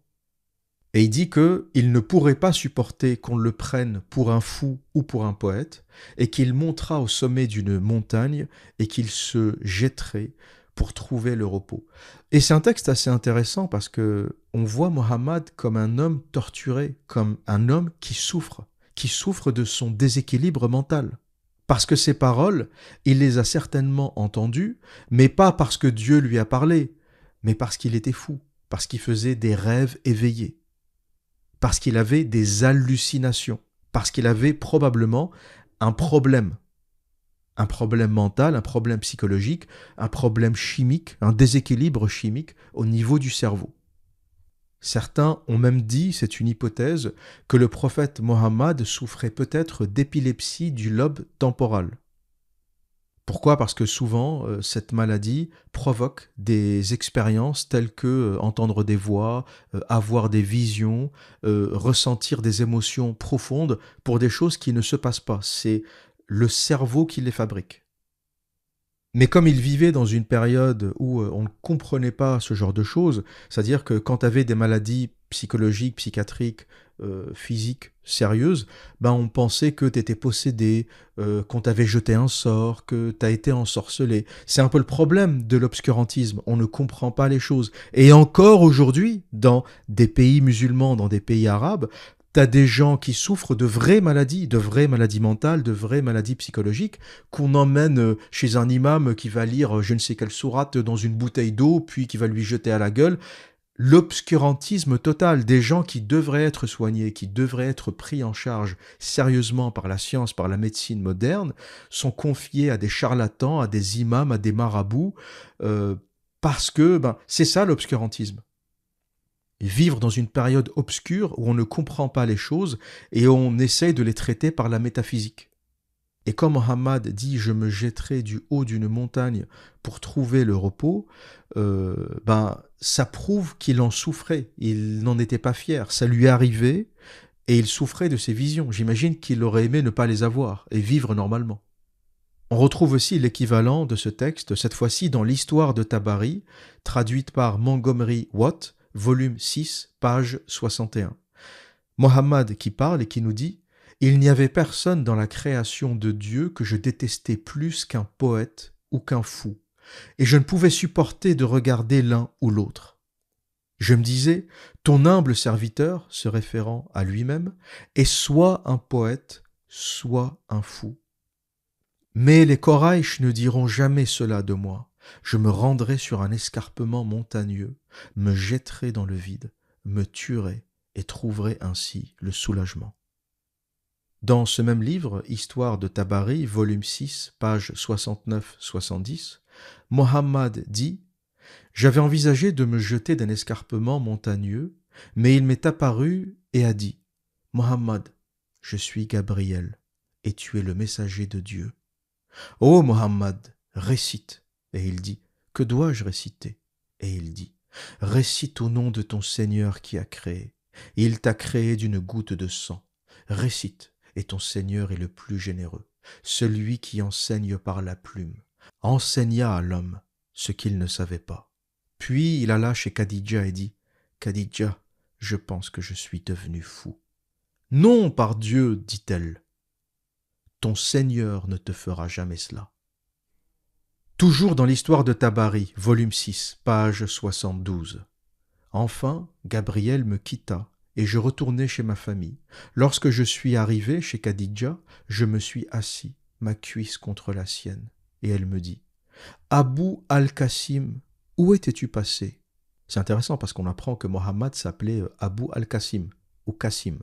Speaker 1: Et il dit qu'il ne pourrait pas supporter qu'on le prenne pour un fou ou pour un poète, et qu'il montera au sommet d'une montagne et qu'il se jetterait pour trouver le repos. Et c'est un texte assez intéressant parce que on voit Mohammed comme un homme torturé, comme un homme qui souffre de son déséquilibre mental. Parce que ces paroles, il les a certainement entendues, mais pas parce que Dieu lui a parlé, mais parce qu'il était fou, parce qu'il faisait des rêves éveillés. Parce qu'il avait des hallucinations, parce qu'il avait probablement un problème mental, un problème psychologique, un problème chimique, un déséquilibre chimique au niveau du cerveau. Certains ont même dit, c'est une hypothèse, que le prophète Mohammed souffrait peut-être d'épilepsie du lobe temporal. Pourquoi? Parce que souvent, cette maladie provoque des expériences telles que entendre des voix, avoir des visions, ressentir des émotions profondes pour des choses qui ne se passent pas. C'est le cerveau qui les fabrique. Mais comme il vivait dans une période où on ne comprenait pas ce genre de choses, c'est-à-dire que quand tu avais des maladies psychologiques, psychiatriques, physiques sérieuses, ben on pensait que tu étais possédé, qu'on t'avait jeté un sort, que tu as été ensorcelé. C'est un peu le problème de l'obscurantisme, on ne comprend pas les choses. Et encore aujourd'hui, dans des pays musulmans, dans des pays arabes, t'as des gens qui souffrent de vraies maladies mentales, de vraies maladies psychologiques, qu'on emmène chez un imam qui va lire je ne sais quelle sourate dans une bouteille d'eau, puis qui va lui jeter à la gueule. L'obscurantisme total, des gens qui devraient être soignés, qui devraient être pris en charge sérieusement par la science, par la médecine moderne, sont confiés à des charlatans, à des imams, à des marabouts, parce que c'est ça l'obscurantisme. Vivre dans une période obscure où on ne comprend pas les choses et on essaye de les traiter par la métaphysique. Et comme Mohammed dit « je me jetterai du haut d'une montagne pour trouver le repos », ça prouve qu'il en souffrait, il n'en était pas fier, ça lui arrivait et il souffrait de ses visions. J'imagine qu'il aurait aimé ne pas les avoir et vivre normalement. On retrouve aussi l'équivalent de ce texte, cette fois-ci dans l'histoire de Tabari, traduite par Montgomery Watt, volume 6, page 61. Mohammed qui parle et qui nous dit « Il n'y avait personne dans la création de Dieu que je détestais plus qu'un poète ou qu'un fou, et je ne pouvais supporter de regarder l'un ou l'autre. Je me disais, ton humble serviteur, se référant à lui-même, est soit un poète, soit un fou. Mais les Koraïch ne diront jamais cela de moi. Je me rendrai sur un escarpement montagneux, me jetterai dans le vide, me tuerai et trouverez ainsi le soulagement. Dans ce même livre, Histoire de Tabari, volume 6, page 69-70, Mohammed dit « J'avais envisagé de me jeter d'un escarpement montagneux, mais il m'est apparu et a dit « Mohammed, je suis Gabriel, et tu es le messager de Dieu. Ô Mohammed, récite. » Et il dit « Que dois-je réciter ?» Et il dit « Récite au nom de ton Seigneur qui a créé. Il t'a créé d'une goutte de sang. Récite. Et ton Seigneur est le plus généreux, celui qui enseigne par la plume, enseigna à l'homme ce qu'il ne savait pas. » Puis il alla chez Khadija et dit « Khadija, je pense que je suis devenu fou. »« Non, par Dieu, dit-elle, ton Seigneur ne te fera jamais cela. » Toujours dans l'histoire de Tabari, volume 6, page 72. Enfin, Gabriel me quitta et je retournai chez ma famille. Lorsque je suis arrivé chez Khadija, je me suis assis, ma cuisse contre la sienne, et elle me dit « Abu al-Qasim, où étais-tu passé ?» C'est intéressant parce qu'on apprend que Mohammed s'appelait Abu al-Qasim, ou Qasim.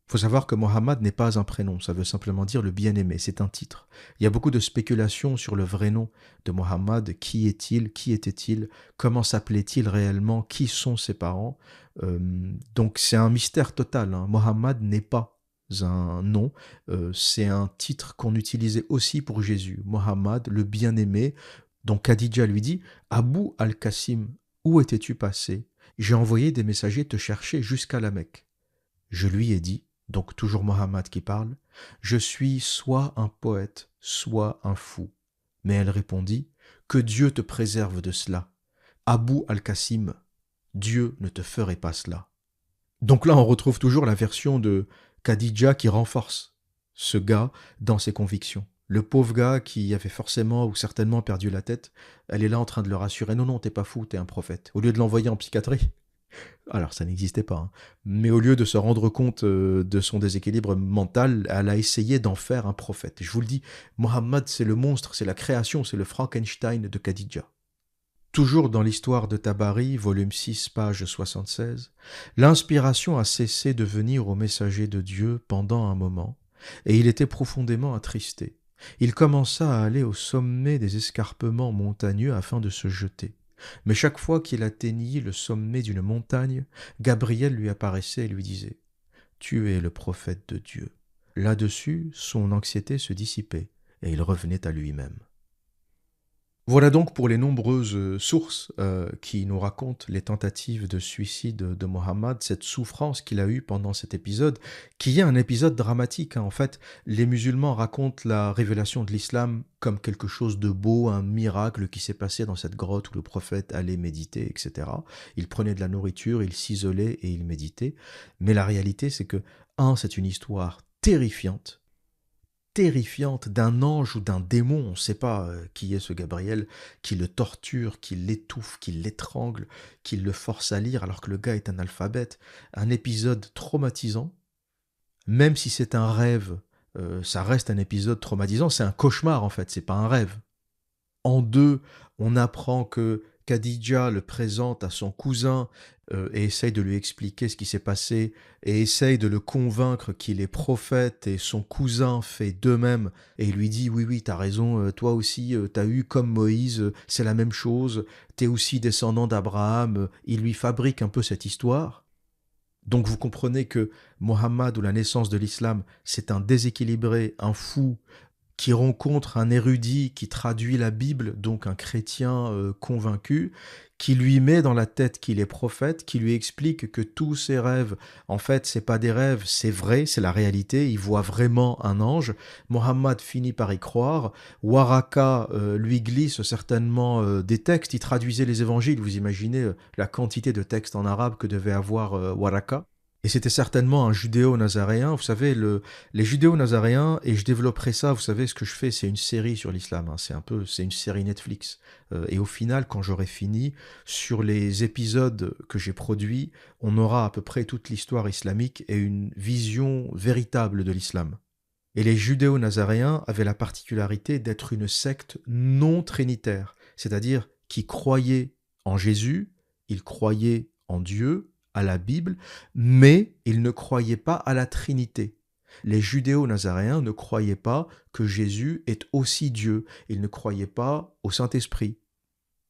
Speaker 1: Il faut savoir que Mohammed n'est pas un prénom, ça veut simplement dire le bien-aimé, c'est un titre. Il y a beaucoup de spéculations sur le vrai nom de Mohammed, qui est-il, qui était-il, comment s'appelait-il réellement, qui sont ses parents. Donc c'est un mystère total, hein. Mohammed n'est pas un nom, c'est un titre qu'on utilisait aussi pour Jésus, Mohammed, le bien-aimé. Donc Khadija lui dit « Abu al-Qasim, où étais-tu passé ? J'ai envoyé des messagers te chercher jusqu'à la Mecque. » Je lui ai dit, donc toujours Mohammed qui parle, « Je suis soit un poète, soit un fou. » Mais elle répondit, « Que Dieu te préserve de cela. Abu al-Qasim, Dieu ne te ferait pas cela. » Donc là, on retrouve toujours la version de Khadija qui renforce ce gars dans ses convictions. Le pauvre gars qui avait forcément ou certainement perdu la tête, elle est là en train de le rassurer. « Non, non, t'es pas fou, t'es un prophète. » Au lieu de l'envoyer en psychiatrie. Alors, ça n'existait pas, hein. Mais au lieu de se rendre compte de son déséquilibre mental, elle a essayé d'en faire un prophète. Je vous le dis, Mohammed, c'est le monstre, c'est la création, c'est le Frankenstein de Khadija. Toujours dans l'histoire de Tabari, volume 6, page 76, l'inspiration a cessé de venir au messager de Dieu pendant un moment, et il était profondément attristé. Il commença à aller au sommet des escarpements montagneux afin de se jeter. Mais chaque fois qu'il atteignit le sommet d'une montagne, Gabriel lui apparaissait et lui disait « Tu es le prophète de Dieu. » Là-dessus, son anxiété se dissipait et il revenait à lui-même. Voilà donc pour les nombreuses sources qui nous racontent les tentatives de suicide de Mohammed, cette souffrance qu'il a eue pendant cet épisode, qui est un épisode dramatique, hein. En fait, les musulmans racontent la révélation de l'islam comme quelque chose de beau, un miracle qui s'est passé dans cette grotte où le prophète allait méditer, etc. Il prenait de la nourriture, il s'isolait et il méditait. Mais la réalité, c'est que, c'est une histoire terrifiante d'un ange ou d'un démon, on ne sait pas qui est ce Gabriel, qui le torture, qui l'étouffe, qui l'étrangle, qui le force à lire alors que le gars est un analphabète. Un épisode traumatisant, même si c'est un rêve, ça reste un épisode traumatisant, c'est un cauchemar en fait, c'est pas un rêve. En deux, on apprend que Khadija le présente à son cousin et essaye de lui expliquer ce qui s'est passé et essaye de le convaincre qu'il est prophète et son cousin fait de même et il lui dit « Oui, t'as raison, toi aussi, t'as eu comme Moïse, c'est la même chose, t'es aussi descendant d'Abraham. » Il lui fabrique un peu cette histoire. Donc vous comprenez que Mohammed ou la naissance de l'islam, c'est un déséquilibré, un fou, qui rencontre un érudit qui traduit la Bible, donc un chrétien convaincu, qui lui met dans la tête qu'il est prophète, qui lui explique que tous ses rêves, en fait, c'est pas des rêves, c'est vrai, c'est la réalité, il voit vraiment un ange. Mohammed finit par y croire. Waraka lui glisse certainement des textes, il traduisait les évangiles, vous imaginez la quantité de textes en arabe que devait avoir Waraka. Et c'était certainement un judéo-nazaréen. Vous savez, les judéo-nazaréens, et je développerai ça, vous savez, ce que je fais, c'est une série sur l'islam. Hein, c'est une série Netflix. Et au final, quand j'aurai fini, sur les épisodes que j'ai produits, on aura à peu près toute l'histoire islamique et une vision véritable de l'islam. Et les judéo-nazaréens avaient la particularité d'être une secte non trinitaire, c'est-à-dire qui croyaient en Jésus, ils croyaient en Dieu, à la Bible, mais ils ne croyaient pas à la Trinité. Les judéo-nazaréens ne croyaient pas que Jésus est aussi Dieu. Ils ne croyaient pas au Saint-Esprit.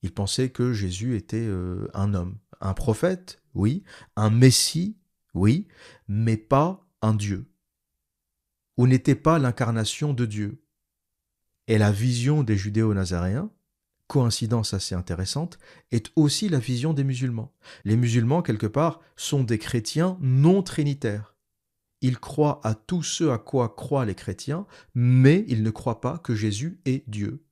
Speaker 1: Ils pensaient que Jésus était un homme. Un prophète, oui. Un Messie, oui. Mais pas un Dieu. Ou n'était pas l'incarnation de Dieu. Et la vision des judéo-nazaréens, coïncidence assez intéressante, est aussi la vision des musulmans. Les musulmans, quelque part, sont des chrétiens non trinitaires. Ils croient à tout ce à quoi croient les chrétiens, mais ils ne croient pas que Jésus est Dieu.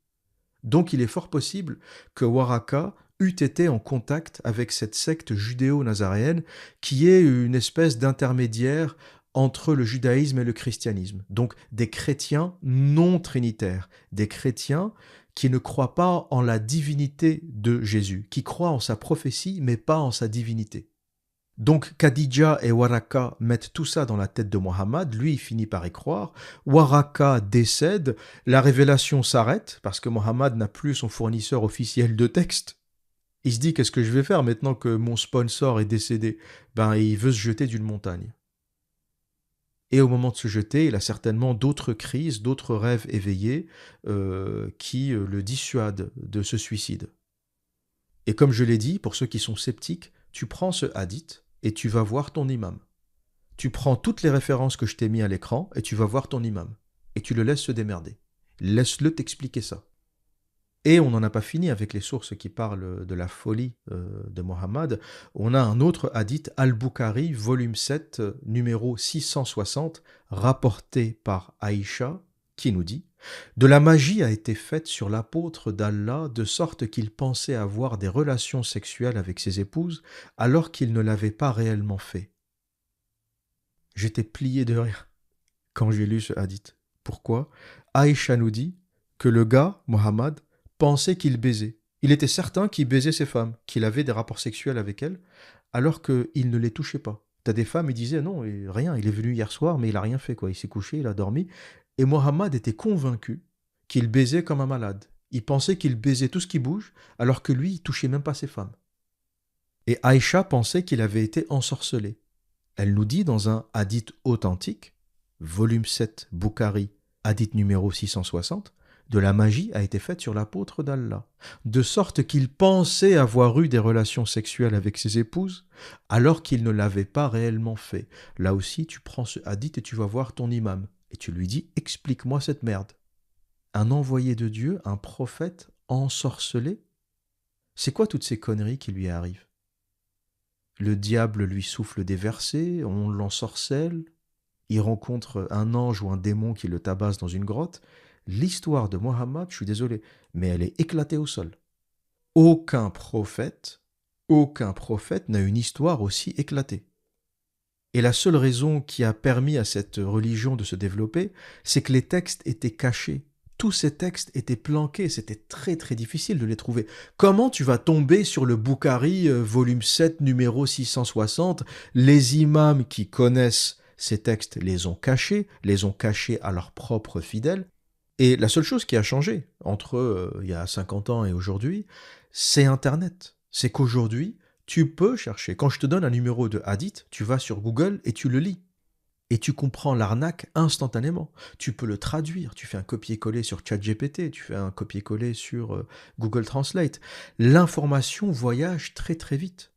Speaker 1: Donc il est fort possible que Waraka eût été en contact avec cette secte judéo-nazaréenne qui est une espèce d'intermédiaire entre le judaïsme et le christianisme. Donc des chrétiens non trinitaires, des chrétiens qui ne croient pas en la divinité de Jésus, qui croient en sa prophétie mais pas en sa divinité. Donc Khadija et Waraka mettent tout ça dans la tête de Mohammed, lui il finit par y croire, Waraka décède, la révélation s'arrête parce que Mohammed n'a plus son fournisseur officiel de texte. Il se dit qu'est-ce que je vais faire maintenant que mon sponsor est décédé? Il veut se jeter d'une montagne. Et au moment de se jeter, il a certainement d'autres crises, d'autres rêves éveillés qui le dissuadent de ce suicide. Et comme je l'ai dit, pour ceux qui sont sceptiques, tu prends ce hadith et tu vas voir ton imam. Tu prends toutes les références que je t'ai mis à l'écran et tu vas voir ton imam. Et tu le laisses se démerder. Laisse-le t'expliquer ça. Et on n'en a pas fini avec les sources qui parlent de la folie de Mohammed. On a un autre hadith, Al-Bukhari, volume 7, numéro 660, rapporté par Aïcha, qui nous dit « De la magie a été faite sur l'apôtre d'Allah de sorte qu'il pensait avoir des relations sexuelles avec ses épouses alors qu'il ne l'avait pas réellement fait. » J'étais plié de rire quand j'ai lu ce hadith. Pourquoi? Aïcha nous dit que le gars, Mohammed, pensait qu'il baisait. Il était certain qu'il baisait ses femmes, qu'il avait des rapports sexuels avec elles, alors qu'il ne les touchait pas. T'as des femmes, ils disaient non, rien, il est venu hier soir, mais il a rien fait, quoi. Il s'est couché, il a dormi. Et Mohammed était convaincu qu'il baisait comme un malade. Il pensait qu'il baisait tout ce qui bouge, alors que lui, il touchait même pas ses femmes. Et Aïcha pensait qu'il avait été ensorcelé. Elle nous dit dans un hadith authentique, volume 7, Bukhari, hadith numéro 660, de la magie a été faite sur l'apôtre d'Allah, de sorte qu'il pensait avoir eu des relations sexuelles avec ses épouses, alors qu'il ne l'avait pas réellement fait. Là aussi, tu prends ce hadith et tu vas voir ton imam, et tu lui dis, explique-moi cette merde. Un envoyé de Dieu, un prophète ensorcelé? C'est quoi toutes ces conneries qui lui arrivent? Le diable lui souffle des versets, on l'ensorcelle, il rencontre un ange ou un démon qui le tabasse dans une grotte. L'histoire de Mohammed, je suis désolé, mais elle est éclatée au sol. Aucun prophète n'a une histoire aussi éclatée. Et la seule raison qui a permis à cette religion de se développer, c'est que les textes étaient cachés. Tous ces textes étaient planqués, c'était très très difficile de les trouver. Comment tu vas tomber sur le Bukhari, volume 7, numéro 660? Les imams qui connaissent ces textes les ont cachés à leurs propres fidèles. Et la seule chose qui a changé entre il y a 50 ans et aujourd'hui, c'est Internet. C'est qu'aujourd'hui, tu peux chercher. Quand je te donne un numéro de hadith, tu vas sur Google et tu le lis. Et tu comprends l'arnaque instantanément. Tu peux le traduire. Tu fais un copier-coller sur ChatGPT, tu fais un copier-coller sur Google Translate. L'information voyage très très vite.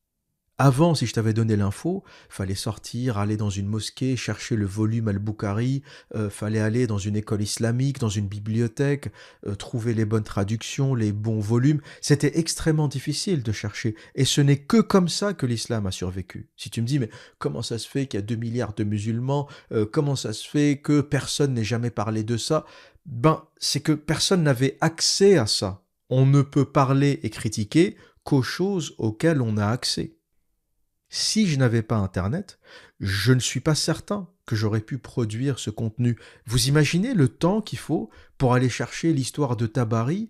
Speaker 1: Avant, si je t'avais donné l'info, fallait sortir, aller dans une mosquée, chercher le volume Al-Bukhari, fallait aller dans une école islamique, dans une bibliothèque, trouver les bonnes traductions, les bons volumes. C'était extrêmement difficile de chercher. Et ce n'est que comme ça que l'islam a survécu. Si tu me dis, mais comment ça se fait qu'il y a 2 milliards de musulmans? Comment ça se fait que personne n'ait jamais parlé de ça? C'est que personne n'avait accès à ça. On ne peut parler et critiquer qu'aux choses auxquelles on a accès. Si je n'avais pas Internet, je ne suis pas certain que j'aurais pu produire ce contenu. Vous imaginez le temps qu'il faut pour aller chercher l'histoire de Tabari,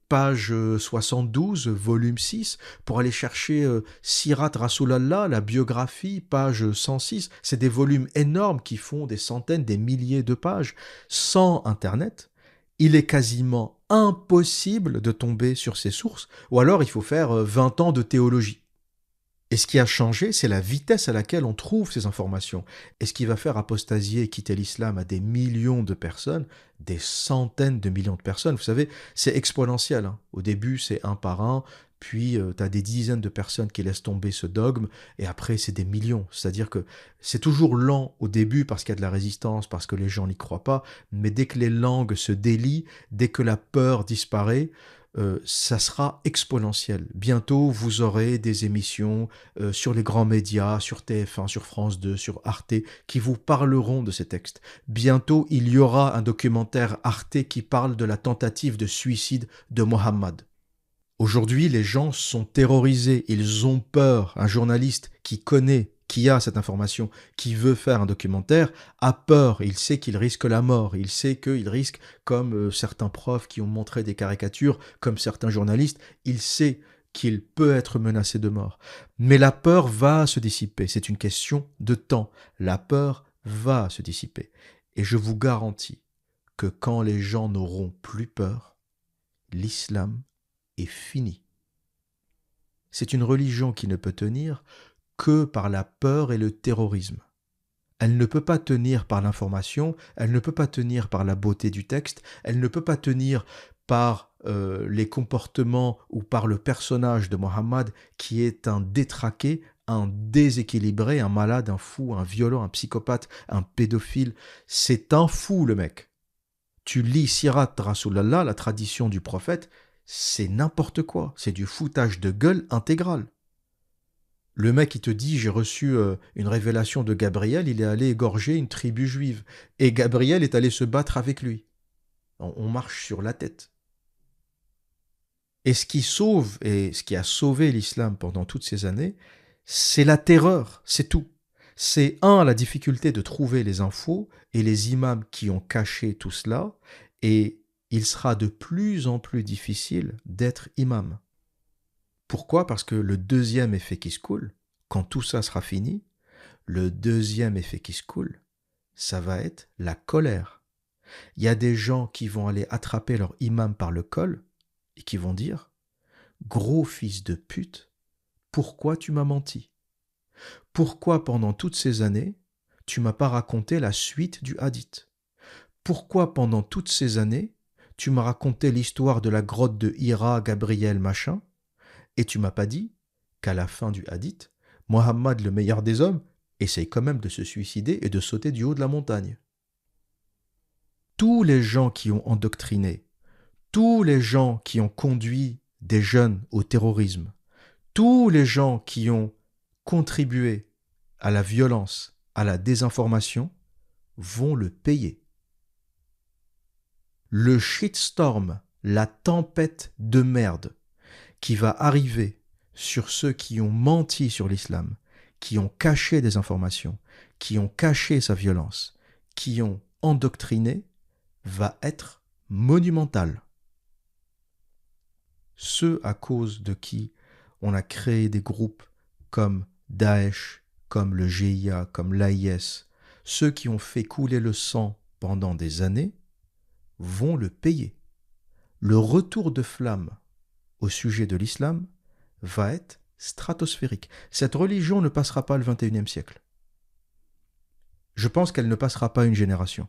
Speaker 1: page 72, volume 6, pour aller chercher Sirat Rasulallah, la biographie, page 106. C'est des volumes énormes qui font des centaines, des milliers de pages. Sans Internet, il est quasiment impossible de tomber sur ces sources, ou alors il faut faire 20 ans de théologie. Et ce qui a changé, c'est la vitesse à laquelle on trouve ces informations. Et ce qui va faire apostasier et quitter l'islam à des millions de personnes, des centaines de millions de personnes. Vous savez, c'est exponentiel, hein. Au début, c'est un par un, puis tu as des dizaines de personnes qui laissent tomber ce dogme, et après, c'est des millions. C'est-à-dire que c'est toujours lent au début parce qu'il y a de la résistance, parce que les gens n'y croient pas, mais dès que les langues se délient, dès que la peur disparaît, ça sera exponentiel. Bientôt, vous aurez des émissions sur les grands médias, sur TF1, sur France 2, sur Arte, qui vous parleront de ces textes. Bientôt, il y aura un documentaire Arte qui parle de la tentative de suicide de Mohammed. Aujourd'hui, les gens sont terrorisés, ils ont peur. Un journaliste qui connaît, qui a cette information, qui veut faire un documentaire, a peur. Il sait qu'il risque la mort. Il sait qu'il risque, comme certains profs qui ont montré des caricatures, comme certains journalistes, il sait qu'il peut être menacé de mort. Mais la peur va se dissiper. C'est une question de temps. La peur va se dissiper. Et je vous garantis que quand les gens n'auront plus peur, l'islam est fini. C'est une religion qui ne peut tenir que par la peur et le terrorisme. Elle ne peut pas tenir par l'information, elle ne peut pas tenir par la beauté du texte, elle ne peut pas tenir par les comportements ou par le personnage de Mohammed qui est un détraqué, un déséquilibré, un malade, un fou, un violent, un psychopathe, un pédophile. C'est un fou le mec. Tu lis Sirat Rasulallah, la tradition du prophète, c'est n'importe quoi, c'est du foutage de gueule intégral. Le mec qui te dit j'ai reçu une révélation de Gabriel, il est allé égorger une tribu juive. Et Gabriel est allé se battre avec lui. On marche sur la tête. Et ce qui sauve et ce qui a sauvé l'islam pendant toutes ces années, c'est la terreur, c'est tout. C'est la difficulté de trouver les infos et les imams qui ont caché tout cela, et il sera de plus en plus difficile d'être imam. Pourquoi ? Parce que le deuxième effet qui se coule, quand tout ça sera fini, le deuxième effet qui se coule, ça va être la colère. Il y a des gens qui vont aller attraper leur imam par le col et qui vont dire « Gros fils de pute, pourquoi tu m'as menti ? Pourquoi pendant toutes ces années, tu m'as pas raconté la suite du hadith ? Pourquoi pendant toutes ces années, tu m'as raconté l'histoire de la grotte de Hira, Gabriel, machin, et tu m'as pas dit qu'à la fin du hadith, Mohammed, le meilleur des hommes, essaye quand même de se suicider et de sauter du haut de la montagne. » Tous les gens qui ont endoctriné, tous les gens qui ont conduit des jeunes au terrorisme, tous les gens qui ont contribué à la violence, à la désinformation, vont le payer. Le shitstorm, la tempête de merde qui va arriver sur ceux qui ont menti sur l'islam, qui ont caché des informations, qui ont caché sa violence, qui ont endoctriné, va être monumental. Ceux à cause de qui on a créé des groupes comme Daesh, comme le GIA, comme l'AIS, ceux qui ont fait couler le sang pendant des années, vont le payer. Le retour de flamme au sujet de l'islam va être stratosphérique. Cette religion ne passera pas le XXIe siècle. Je pense qu'elle ne passera pas une génération.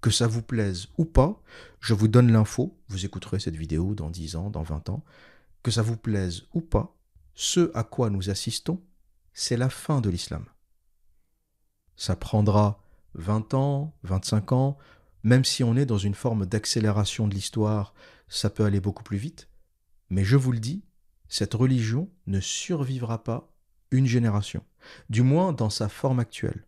Speaker 1: Que ça vous plaise ou pas, je vous donne l'info, vous écouterez cette vidéo dans 10 ans, dans 20 ans, que ça vous plaise ou pas, ce à quoi nous assistons, c'est la fin de l'islam. Ça prendra 20 ans, 25 ans, même si on est dans une forme d'accélération de l'histoire, ça peut aller beaucoup plus vite, mais je vous le dis, cette religion ne survivra pas une génération, du moins dans sa forme actuelle.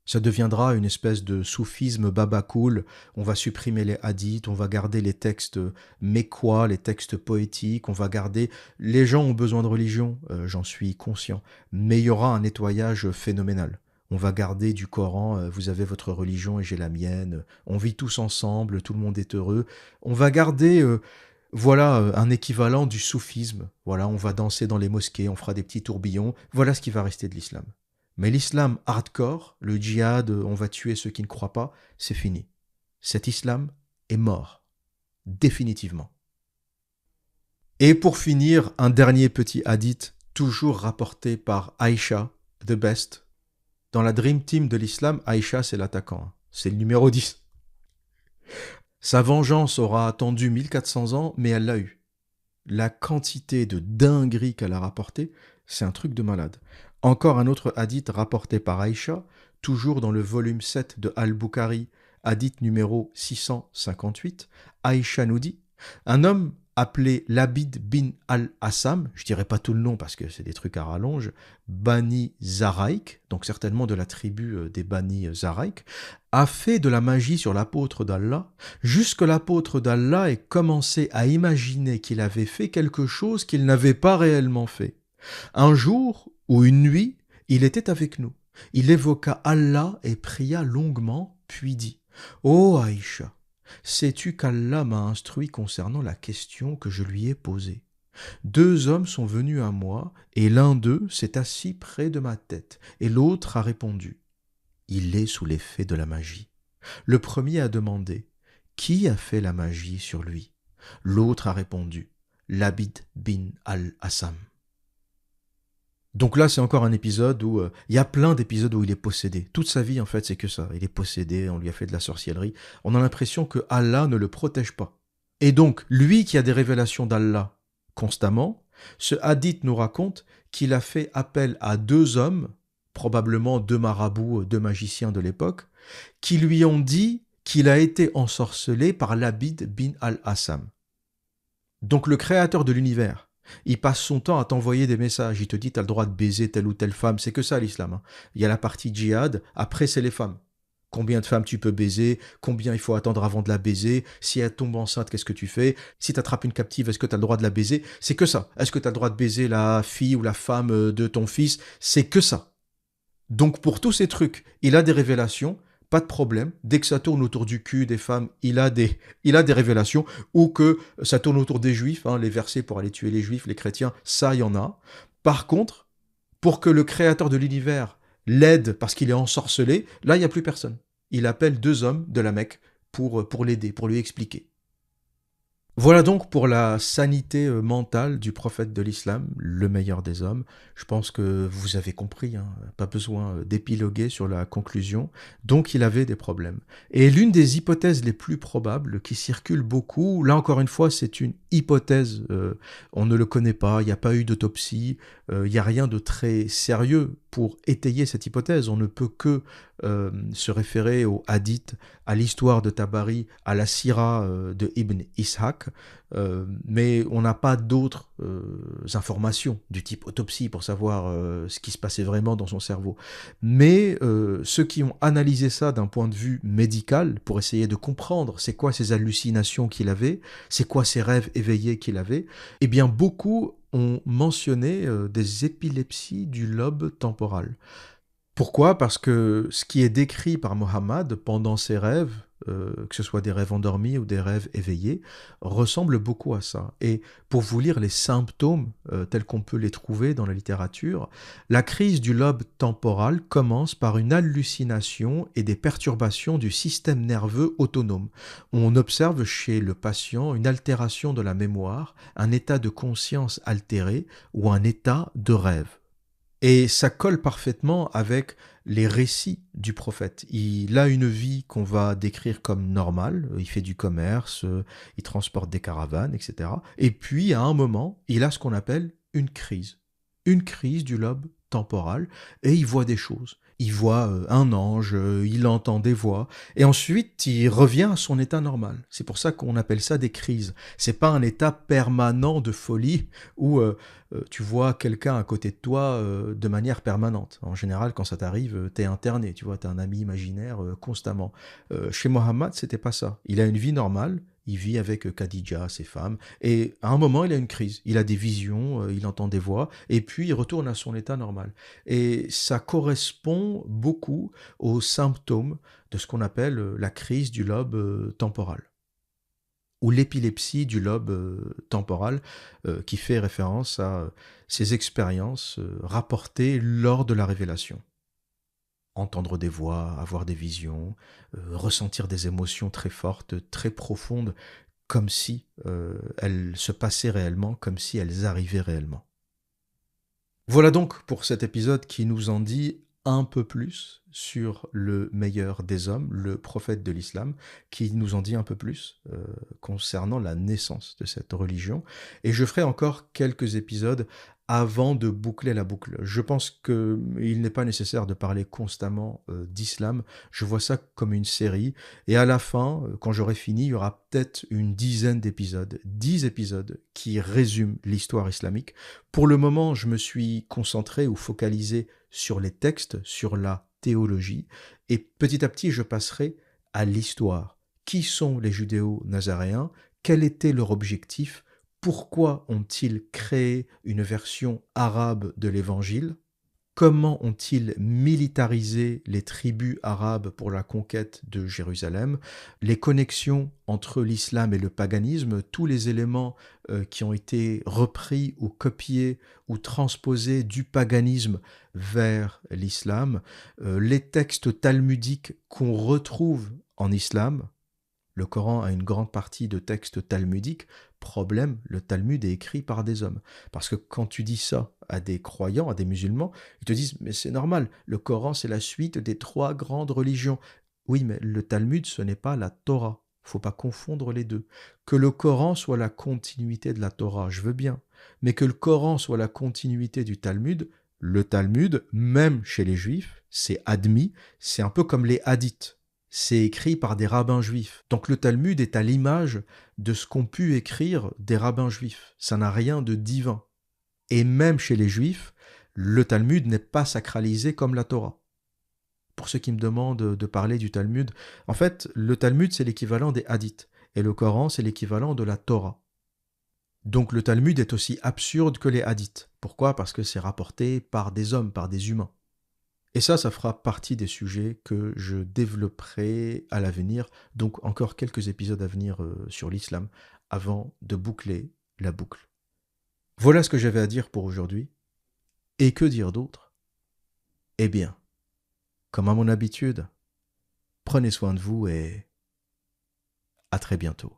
Speaker 1: Ça deviendra une espèce de soufisme baba cool, on va supprimer les hadiths, on va garder les textes mécois, les textes poétiques, on va garder... Les gens ont besoin de religion, j'en suis conscient, mais il y aura un nettoyage phénoménal. On va garder du Coran, vous avez votre religion et j'ai la mienne, on vit tous ensemble, tout le monde est heureux. On va garder... un équivalent du soufisme. Voilà, on va danser dans les mosquées, on fera des petits tourbillons. Voilà ce qui va rester de l'islam. Mais l'islam hardcore, le djihad, on va tuer ceux qui ne croient pas, c'est fini. Cet islam est mort. Définitivement. Et pour finir, un dernier petit hadith toujours rapporté par Aïcha, the best. Dans la Dream Team de l'islam, Aïcha, c'est l'attaquant. C'est le numéro 10. Sa vengeance aura attendu 1400 ans, mais elle l'a eu. La quantité de dingueries qu'elle a rapportées, c'est un truc de malade. Encore un autre hadith rapporté par Aïcha, toujours dans le volume 7 de Al-Bukhari, hadith numéro 658, Aïcha nous dit « Un homme appelé Labid bin al-Assam, je dirais pas tout le nom parce que c'est des trucs à rallonge, Bani Zaraïk, donc certainement de la tribu des Bani Zaraïk, a fait de la magie sur l'apôtre d'Allah, jusque l'apôtre d'Allah ait commencé à imaginer qu'il avait fait quelque chose qu'il n'avait pas réellement fait. Un jour ou une nuit, il était avec nous. Il évoqua Allah et pria longuement, puis dit « Ô Aïcha, sais-tu qu'Allah m'a instruit concernant la question que je lui ai posée? 2 hommes sont venus à moi, et l'un d'eux s'est assis près de ma tête, et l'autre a répondu. Il est sous l'effet de la magie. Le premier a demandé, qui a fait la magie sur lui? L'autre a répondu, Labid bin al-Assam. Donc là, c'est encore un épisode où il y a plein d'épisodes où il est possédé. Toute sa vie, en fait, c'est que ça. Il est possédé, on lui a fait de la sorcellerie. On a l'impression que Allah ne le protège pas. Et donc, lui qui a des révélations d'Allah constamment, ce hadith nous raconte qu'il a fait appel à 2 hommes, probablement 2 marabouts, 2 magiciens de l'époque, qui lui ont dit qu'il a été ensorcelé par Labid bin al-Assam. Donc le créateur de l'univers, il passe son temps à t'envoyer des messages. Il te dit, tu as le droit de baiser telle ou telle femme. C'est que ça, l'islam. Il y a la partie djihad. Après, c'est les femmes. Combien de femmes tu peux baiser? Combien il faut attendre avant de la baiser? Si elle tombe enceinte, qu'est-ce que tu fais? Si tu attrapes une captive, est-ce que tu as le droit de la baiser? C'est que ça. Est-ce que tu as le droit de baiser la fille ou la femme de ton fils? C'est que ça. Donc, pour tous ces trucs, il a des révélations. Pas de problème. Dès que ça tourne autour du cul des femmes, il a des révélations, ou que ça tourne autour des juifs, les versets pour aller tuer les juifs, les chrétiens, ça, il y en a. Par contre, pour que le créateur de l'univers l'aide parce qu'il est ensorcelé, là, il n'y a plus personne. Il appelle 2 hommes de la Mecque pour l'aider, pour lui expliquer. Voilà donc pour la sanité mentale du prophète de l'islam, le meilleur des hommes. Je pense que vous avez compris, pas besoin d'épiloguer sur la conclusion. Donc il avait des problèmes. Et l'une des hypothèses les plus probables qui circulent beaucoup, là encore une fois c'est une hypothèse, on ne le connaît pas, il n'y a pas eu d'autopsie, il n'y a rien de très sérieux pour étayer cette hypothèse. On ne peut que se référer au hadith, à l'histoire de Tabari, à la sira de Ibn Ishaq, mais on n'a pas d'autres informations du type autopsie pour savoir ce qui se passait vraiment dans son cerveau. Mais ceux qui ont analysé ça d'un point de vue médical, pour essayer de comprendre c'est quoi ces hallucinations qu'il avait, c'est quoi ces rêves éveillés qu'il avait, eh bien beaucoup ont mentionné des épilepsies du lobe temporal. Pourquoi? Parce que ce qui est décrit par Mohammed pendant ses rêves, que ce soit des rêves endormis ou des rêves éveillés, ressemble beaucoup à ça. Et pour vous lire les symptômes tels qu'on peut les trouver dans la littérature, la crise du lobe temporal commence par une hallucination et des perturbations du système nerveux autonome. On observe chez le patient une altération de la mémoire, un état de conscience altéré ou un état de rêve. Et ça colle parfaitement avec les récits du prophète. Il a une vie qu'on va décrire comme normale, il fait du commerce, il transporte des caravanes, etc. Et puis, à un moment, il a ce qu'on appelle une crise du lobe temporal, et il voit des choses. Il voit un ange, il entend des voix, et ensuite il revient à son état normal. C'est pour ça qu'on appelle ça des crises. C'est pas un état permanent de folie où tu vois quelqu'un à côté de toi de manière permanente. En général, quand ça t'arrive, t'es interné, tu vois, t'as un ami imaginaire constamment. Chez Mohammed, c'était pas ça. Il a une vie normale. Il vit avec Khadija, ses femmes, et à un moment, il a une crise. Il a des visions, il entend des voix, et puis il retourne à son état normal. Et ça correspond beaucoup aux symptômes de ce qu'on appelle la crise du lobe temporal, ou l'épilepsie du lobe temporal, qui fait référence à ces expériences rapportées lors de la révélation. Entendre des voix, avoir des visions, ressentir des émotions très fortes, très profondes, comme si elles se passaient réellement, comme si elles arrivaient réellement. Voilà donc pour cet épisode qui nous en dit un peu plus sur le meilleur des hommes, le prophète de l'islam, qui nous en dit un peu plus concernant la naissance de cette religion. Et je ferai encore quelques épisodes avant de boucler la boucle. Je pense qu'il n'est pas nécessaire de parler constamment d'islam. Je vois ça comme une série. Et à la fin, quand j'aurai fini, il y aura peut-être une dizaine d'épisodes, 10 épisodes qui résument l'histoire islamique. Pour le moment, je me suis concentré ou focalisé sur les textes, sur la théologie, et petit à petit, je passerai à l'histoire. Qui sont les judéo-nazaréens? Quel était leur objectif? Pourquoi ont-ils créé une version arabe de l'Évangile? Comment ont-ils militarisé les tribus arabes pour la conquête de Jérusalem? Les connexions entre l'islam et le paganisme, tous les éléments qui ont été repris ou copiés ou transposés du paganisme vers l'islam, les textes talmudiques qu'on retrouve en islam. Le Coran a une grande partie de textes talmudiques. Problème, le Talmud est écrit par des hommes. Parce que quand tu dis ça à des croyants, à des musulmans, ils te disent, mais c'est normal, le Coran c'est la suite des 3 grandes religions. Oui, mais le Talmud ce n'est pas la Torah. Faut pas confondre les deux. Que le Coran soit la continuité de la Torah, je veux bien. Mais que le Coran soit la continuité du Talmud, le Talmud, même chez les Juifs, c'est admis, c'est un peu comme les hadiths. C'est écrit par des rabbins juifs. Donc le Talmud est à l'image de ce qu'ont pu écrire des rabbins juifs. Ça n'a rien de divin. Et même chez les juifs, le Talmud n'est pas sacralisé comme la Torah. Pour ceux qui me demandent de parler du Talmud, en fait, le Talmud c'est l'équivalent des hadiths. Et le Coran c'est l'équivalent de la Torah. Donc le Talmud est aussi absurde que les hadiths. Pourquoi? Parce que c'est rapporté par des hommes, par des humains. Et ça fera partie des sujets que je développerai à l'avenir, donc encore quelques épisodes à venir sur l'islam, avant de boucler la boucle. Voilà ce que j'avais à dire pour aujourd'hui. Et que dire d'autre? Eh bien, comme à mon habitude, prenez soin de vous et à très bientôt.